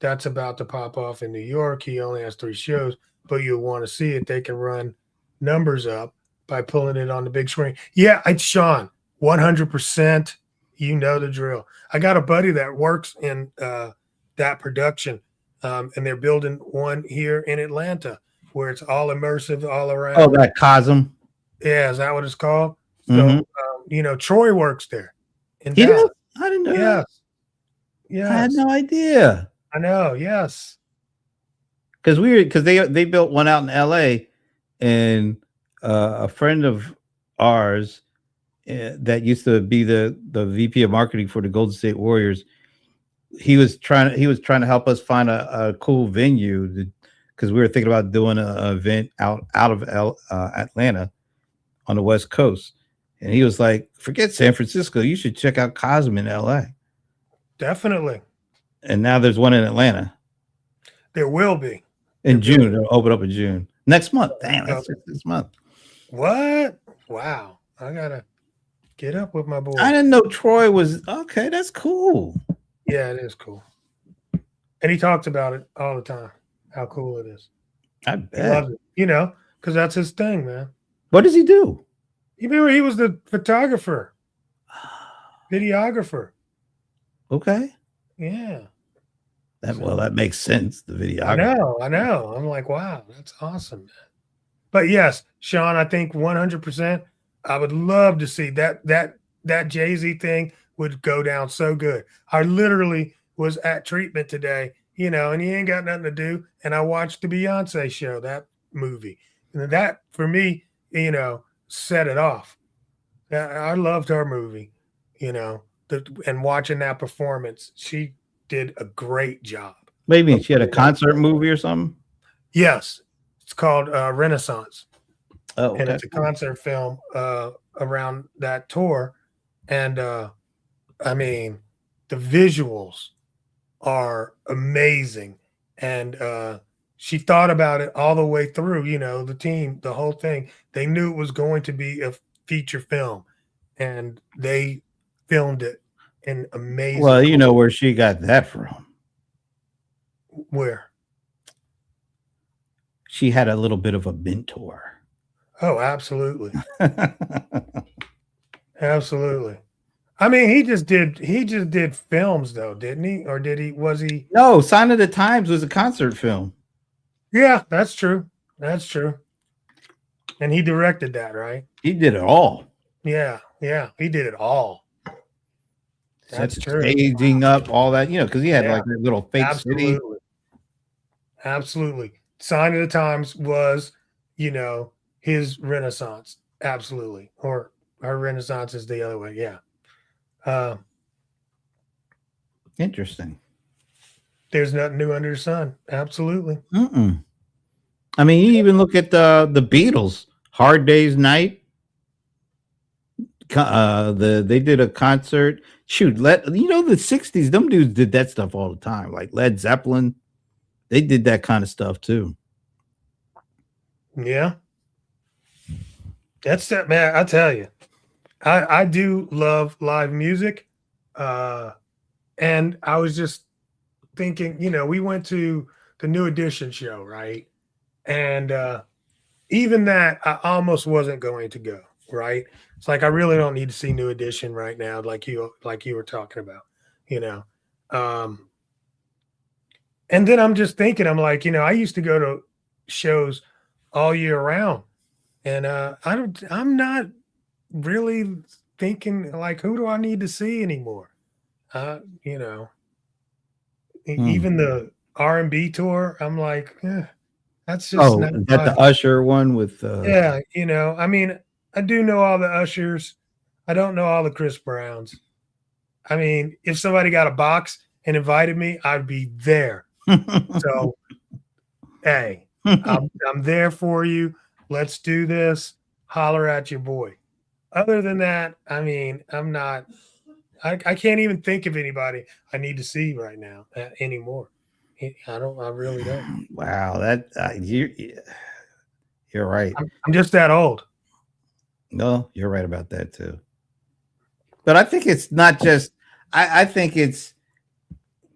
that's about to pop off in New York. He only has 3 shows, but you'll want to see it. They can run numbers up by pulling it on the big screen. Yeah, it's Sean, 100%. You know the drill. I got a buddy that works in that production, and they're building one here in Atlanta where it's all immersive all around.
Oh, that Cosm.
Yeah, is that what it's called? So, Troy works there.
In Dallas. I didn't know.
Yes. Yes.
I had no idea.
I know. Yes.
Because they built one out in LA, and a friend of ours that used to be the VP of marketing for the Golden State Warriors, he was trying to help us find a cool venue because we were thinking about doing an event out of Atlanta on the West Coast. And he was like, forget San Francisco. You should check out Cosm in LA.
Definitely.
And now there's one in Atlanta.
There will be.
In June. It'll open up in June. Next month. Damn, that's this month.
What? Wow. I got to get up with my boy.
I didn't know Troy was. Okay, that's cool.
Yeah, it is cool. And he talks about it all the time, how cool it is.
I bet.
He loves it, because that's his thing, man.
What does he do?
You remember he was the photographer, videographer.
Okay.
Yeah.
That makes sense. The videographer.
I know. I'm like, wow, that's awesome, man. But yes, Sean, I think 100%. I would love to see that Jay-Z thing would go down so good. I literally was at treatment today, and he ain't got nothing to do. And I watched the Beyonce show, that movie. And that, for me, set it off. I loved her movie, and watching that performance, she did a great job.
Maybe she had a concert movie or something?
Yes. It's called Renaissance.
Oh, okay.
And it's a concert film around that tour. And I mean, the visuals are amazing. And she thought about it all the way through, the team, the whole thing. They knew it was going to be a feature film, and they filmed it in amazing.
Well, you know where she got that from.
Where?
She had a little bit of a mentor.
Oh, absolutely. Absolutely. I mean, he just did films though, didn't he? Or was he?
No, Sign of the Times was a concert film.
Yeah, that's true. That's true. And he directed that, right?
He did it all.
Yeah, he did it all. That's true.
Staging up all that, because he had like a little fake city.
Absolutely. Sign of the Times was, his Renaissance. Absolutely. Or her Renaissance is the other way. Yeah.
Interesting.
There's nothing new under the sun. Absolutely.
I mean, you even look at the Beatles, Hard Day's Night. They did a concert. Shoot, the 60s, them dudes did that stuff all the time. Like Led Zeppelin, they did that kind of stuff too.
Yeah. That's that, man. I tell you, I do love live music. And I was just thinking, we went to the New Edition show, right? And even that, I almost wasn't going to go, right? It's like I really don't need to see New Edition right now, like you were talking about, And then I'm just thinking, I'm like, I used to go to shows all year round, and I'm not really thinking like, who do I need to see anymore? Even the R&B tour, I'm like, that's just
not that the Usher one with
yeah, I mean, I do know all the Ushers. I don't know all the Chris Browns. I mean, if somebody got a box and invited me, I'd be there. So, hey, I'm there for you. Let's do this. Holler at your boy. Other than that, I mean, I'm not. I can't even think of anybody I need to see right now anymore. I don't. I really don't.
Wow, that you're right.
I'm just that old.
No, you're right about that too. But I think it's not just. I think it's.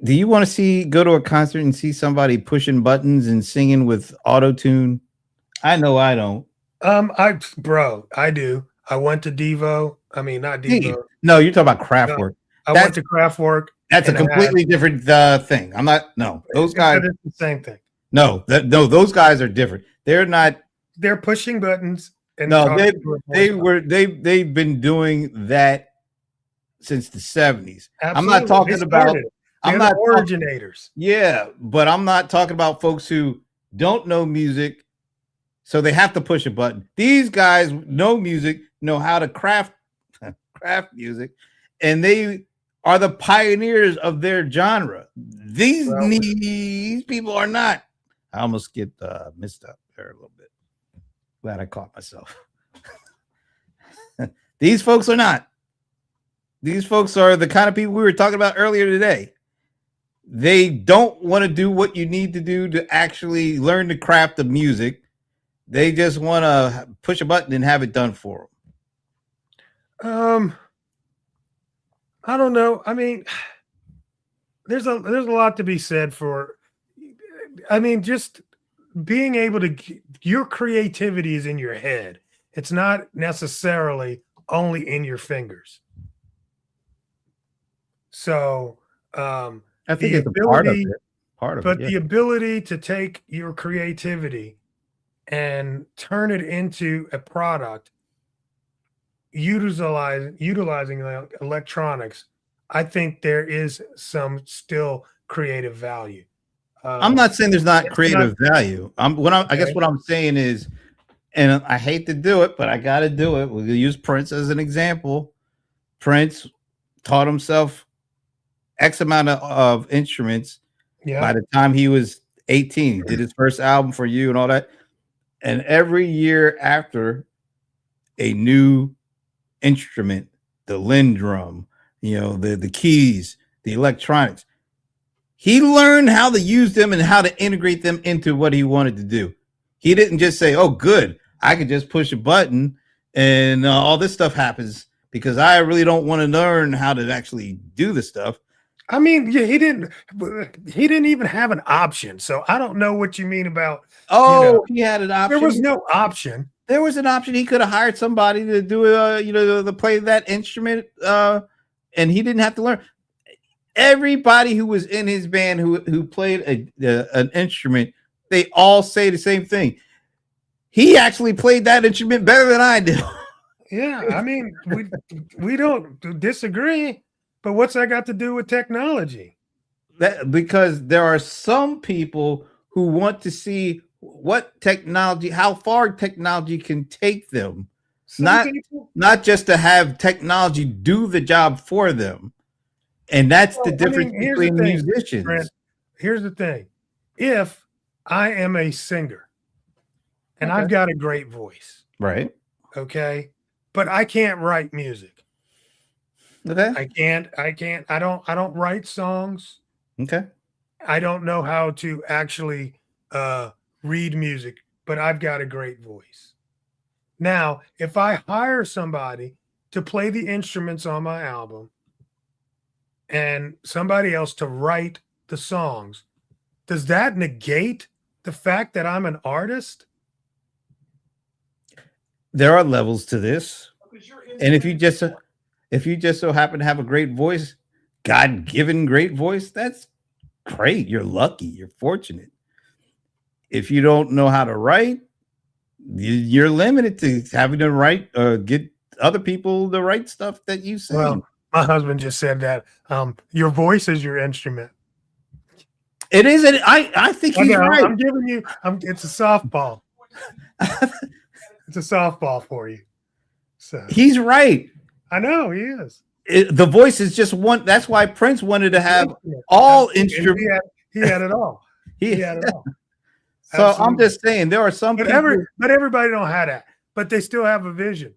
Do you want to go to a concert and see somebody pushing buttons and singing with auto tune? I know I don't.
I do. I went to Devo. I mean, not Devo.
No, you're talking about Kraftwerk.
I went to Kraftwerk.
That's a completely different thing. I'm not. No, those guys.
It's the same thing.
No, those guys are different. They're not.
They're pushing buttons. And
no, they've been doing that since the 70s.
Absolutely.
I'm not talking about. I'm not
originators.
Yeah, but I'm not talking about folks who don't know music, so they have to push a button. These guys know music, know how to craft music, and they are the pioneers of their genre. These people are not. I almost get missed up there a little bit. Glad I caught myself. These folks are not. These folks are the kind of people we were talking about earlier today. They don't want to do what you need to do to actually learn the craft of music. They just want to push a button and have it done for
them. I don't know. I mean, there's a lot to be said for. I mean, just being able to. Your creativity is in your head. It's not necessarily only in your fingers. So.
I think it's a part of it.
But the ability to take your creativity and turn it into a product, utilizing electronics, I think there is some still creative value.
I'm not saying there's not creative value. I guess what I'm saying is, and I hate to do it, but I got to do it. We'll use Prince as an example. Prince taught himself X amount of instruments. Yeah. By the time he was 18, he did his first album For You and all that. And every year after, a new instrument, the Lindrum, the keys, the electronics. He learned how to use them and how to integrate them into what he wanted to do. He didn't just say, oh, good, I could just push a button and all this stuff happens because I really don't want to learn how to actually do the stuff.
I mean, yeah, he didn't even have an option. So I don't know what you mean about.
He had an option.
There was no option.
There was an option. He could have hired somebody to do to play that instrument, and he didn't have to learn. Everybody who was in his band who played an instrument, they all say the same thing. He actually played that instrument better than I did.
Yeah, I mean, we don't disagree. But what's that got to do with technology?
Because there are some people who want to see how far technology can take them. Not just to have technology do the job for them. And that's the difference between musicians. Brent,
here's the thing. If I am a singer and I've got a great voice.
Right.
Okay. But I can't write music.
Okay.
I don't write songs.
Okay.
I don't know how to actually read music, but I've got a great voice. Now, if I hire somebody to play the instruments on my album and somebody else to write the songs, does that negate the fact that I'm an artist?
There are levels to this. And if you just so happen to have a great voice, God-given great voice, that's great. You're lucky. You're fortunate. If you don't know how to write, you're limited to having to write or get other people to write stuff that you sing.
Well, my husband just said that your voice is your instrument.
It is. I think he's right.
I'm giving you. It's a softball. It's a softball for you. So
he's right.
I know he is.
The voice is just one. That's why Prince wanted to have all instruments.
He had it all.
He
had it all.
So absolutely. I'm just saying there are some people,
but everybody don't have that. But they still have a vision,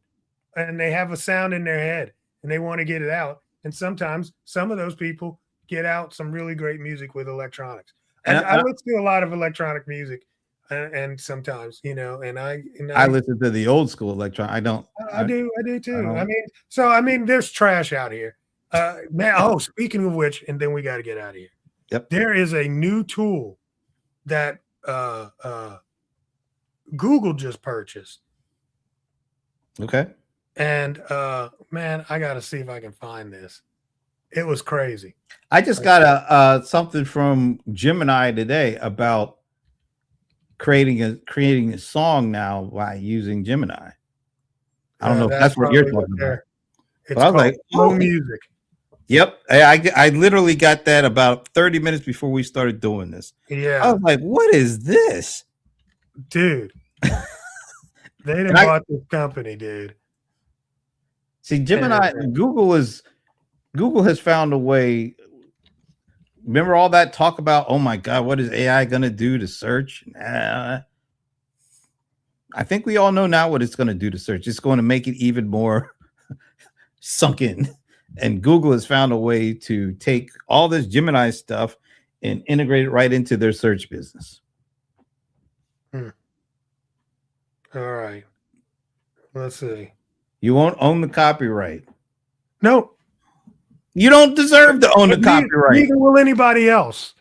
and they have a sound in their head, and they want to get it out. And sometimes some of those people get out some really great music with electronics. And I listen to a lot of electronic music, and sometimes, you know, and I
listen to the old school electronic. I do
too. I mean, there's trash out here, man. Oh, speaking of which, and then we got to get out of here.
Yep.
There is a new tool that Google just purchased.
Okay.
And man, I got to see if I can find this. It was crazy.
I just got something from Gemini today about creating a song now by using Gemini. I don't know if that's what you're talking about.
It's I was like, oh, music.
Yep. I literally got that about 30 minutes before we started doing this.
Yeah.
I was like, what is this?
Dude. They didn't bought this company, dude.
See, Gemini, Google has found a way. Remember all that talk about, oh my God, what is AI going to do to search? I think we all know now what it's going to do to search. It's going to make it even more sunk in. And Google has found a way to take all this Gemini stuff and integrate it right into their search business.
All right. Let's see.
You won't own the copyright.
No.
You don't deserve to own the copyright.
Neither will anybody else.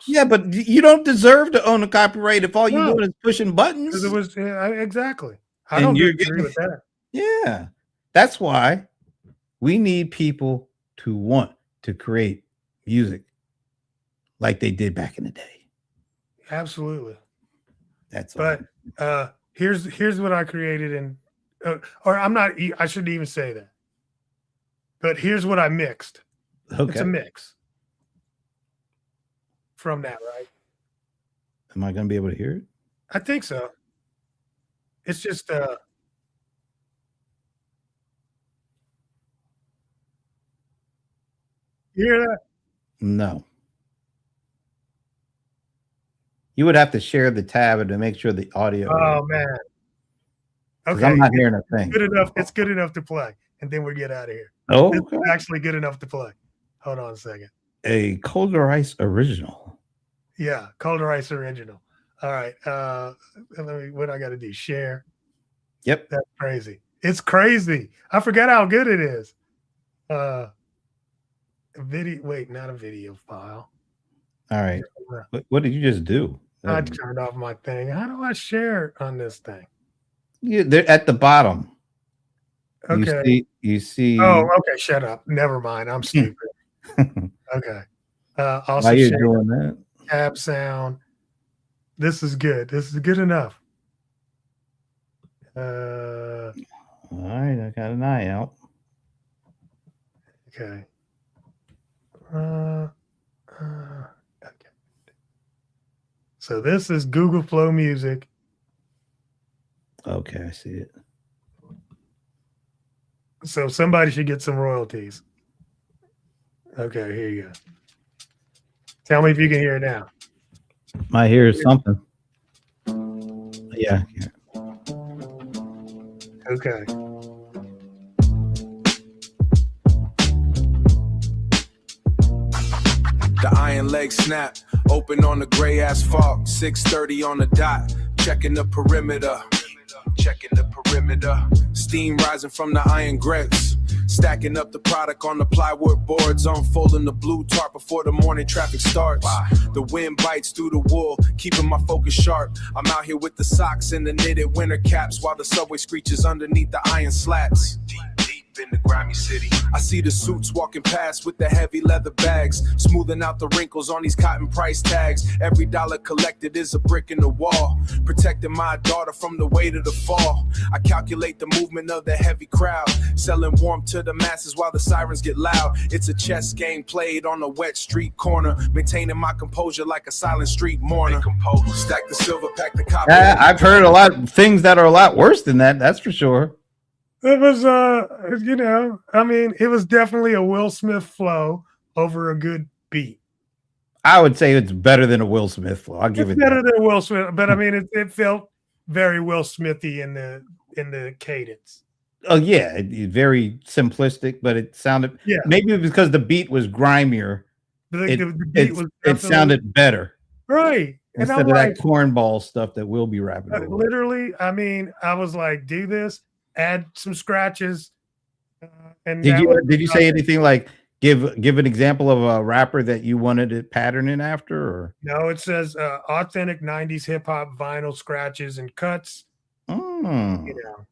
Yeah,
but you don't deserve to own the copyright if all you're doing is pushing buttons.
It was exactly. I don't agree with that.
Yeah. That's why we need people to want to create music like they did back in the day.
Absolutely.
That's
but here's what I created, and I shouldn't even say that. But here's what I mixed.
Okay.
It's a mix from that, right?
Am I going to be able to hear it?
I think so. It's just you hear that?
No. You would have to share the tab and to make sure the audio.
Oh man. Okay.
I'm not hearing a thing.
Good enough. It's good enough to play, and then we get out of here.
Oh,
it's actually good enough to play. Hold on a second.
A Colder Ice original.
Yeah, Colder Ice original. All right. What I got to do? Share.
Yep.
That's crazy. It's crazy. I forgot how good it is. Video. Wait, not a video file.
All right. What did you just do?
I turned off my thing. How do I share on this thing?
Yeah, they're at the bottom.
Okay.
You see.
Oh, okay. Shut up. Never mind. I'm stupid. Okay. Also,
why you doing that?
Tab sound. This is good. This is good enough.
All right. I got an eye out.
Okay. Okay. So this is Google Flow Music.
Okay, I see it.
So somebody should get some royalties. Okay, here you go. Tell me if you can hear it now.
I hear something. Yeah.
Okay.
The iron leg snap, open on the gray asphalt, 6:30 on the dot, checking the perimeter. Steam rising from the iron grills, stacking up the product on the plywood boards, unfolding the blue tarp before the morning traffic starts. The wind bites through the wool, keeping my focus sharp. I'm out here with the socks and the knitted winter caps, while the subway screeches underneath the iron slats. In the grimy city, I see the suits walking past with the heavy leather bags, smoothing out the wrinkles on these cotton price tags. Every dollar collected is a brick in the wall, protecting my daughter from the weight of the fall. I calculate the movement of the heavy crowd, selling warmth to the masses while the sirens get loud. It's a chess game played on a wet street corner, maintaining my composure like a silent street mourner. Stack the silver, pack the copper.
I've heard a lot of things that are a lot worse than that. That's for sure.
It was I mean, it was definitely a Will Smith flow over a good beat.
I would say it's better than a Will Smith flow. I'll give
It's
it
better
that.
than Will Smith, but I mean, it felt very Will Smithy in the cadence.
Oh yeah, very simplistic, but it sounded
Yeah,
maybe because the beat was grimier.
the beat was
It
definitely
sounded better
right, and
instead
I'm
of
like,
that cornball stuff that we'll be rapping over.
literally. I mean, I was like, do this, add some scratches, and
Did
that
you
was
did you say anything like give an example of a rapper that you wanted it patterning after? Or
no. It says authentic '90s hip hop vinyl scratches and cuts.
Mm.
You know,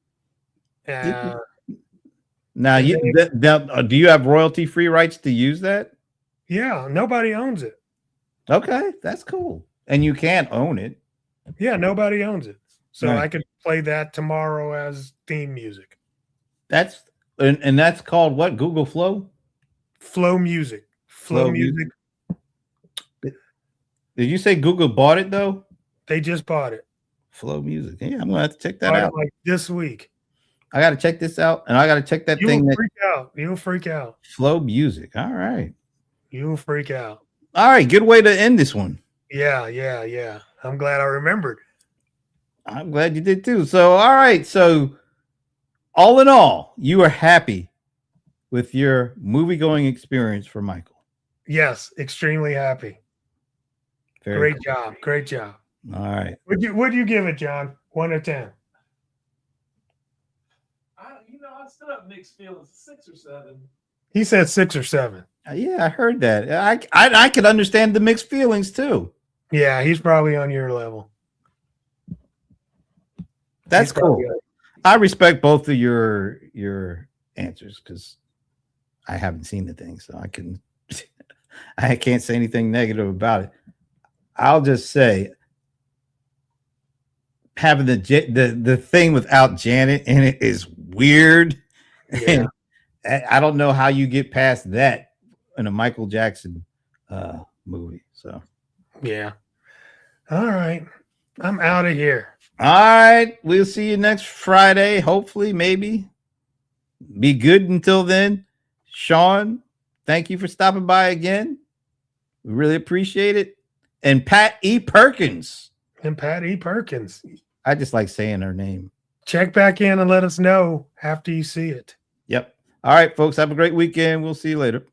Now
and
you
then,
do you have royalty free rights to use that?
yeah, nobody owns it.
Okay, that's cool. And you can't own it.
Yeah, nobody owns it. So
Right.
I could play that tomorrow as theme music.
That's and that's called what? Google Flow?
Flow music. Flow
Flow
music.
Did you say Google bought it though?
They just bought it.
Flow Music. Yeah, I'm gonna have to check that
Bought
out.
it like this week.
I gotta check this out, and I gotta check that
You'll
thing that
freak out. You'll freak out.
Flow Music. All right.
You'll freak out.
All right, good way to end this one.
Yeah. I'm glad I remembered.
I'm glad you did too. So, all right. So, all in all, you are happy with your movie going experience for Michael.
Yes, extremely happy.
Very
Great job. Great job.
cool. All right.
Would you give it, John? 1 to 10.
I still have mixed feelings. 6 or 7.
He said 6 or 7.
Yeah, I heard that. I could understand the mixed feelings too.
Yeah, he's probably on your level.
That's
He's
cool.
probably on-
I respect both of your answers because I haven't seen the thing, so I can't say anything negative about it. I'll just say having the thing without Janet in it is weird.
Yeah.
And I don't know how you get past that in a Michael Jackson movie. So
Yeah. All right. I'm out of here.
all right, we'll see you next Friday. Hopefully, maybe. Be good until then. Sean, thank you for stopping by again. We really appreciate it. And Pat E. Perkins.
And Pat E. Perkins.
I just like saying her name.
Check back in and let us know after you see it.
Yep. All right, folks. Have a great weekend. We'll see you later.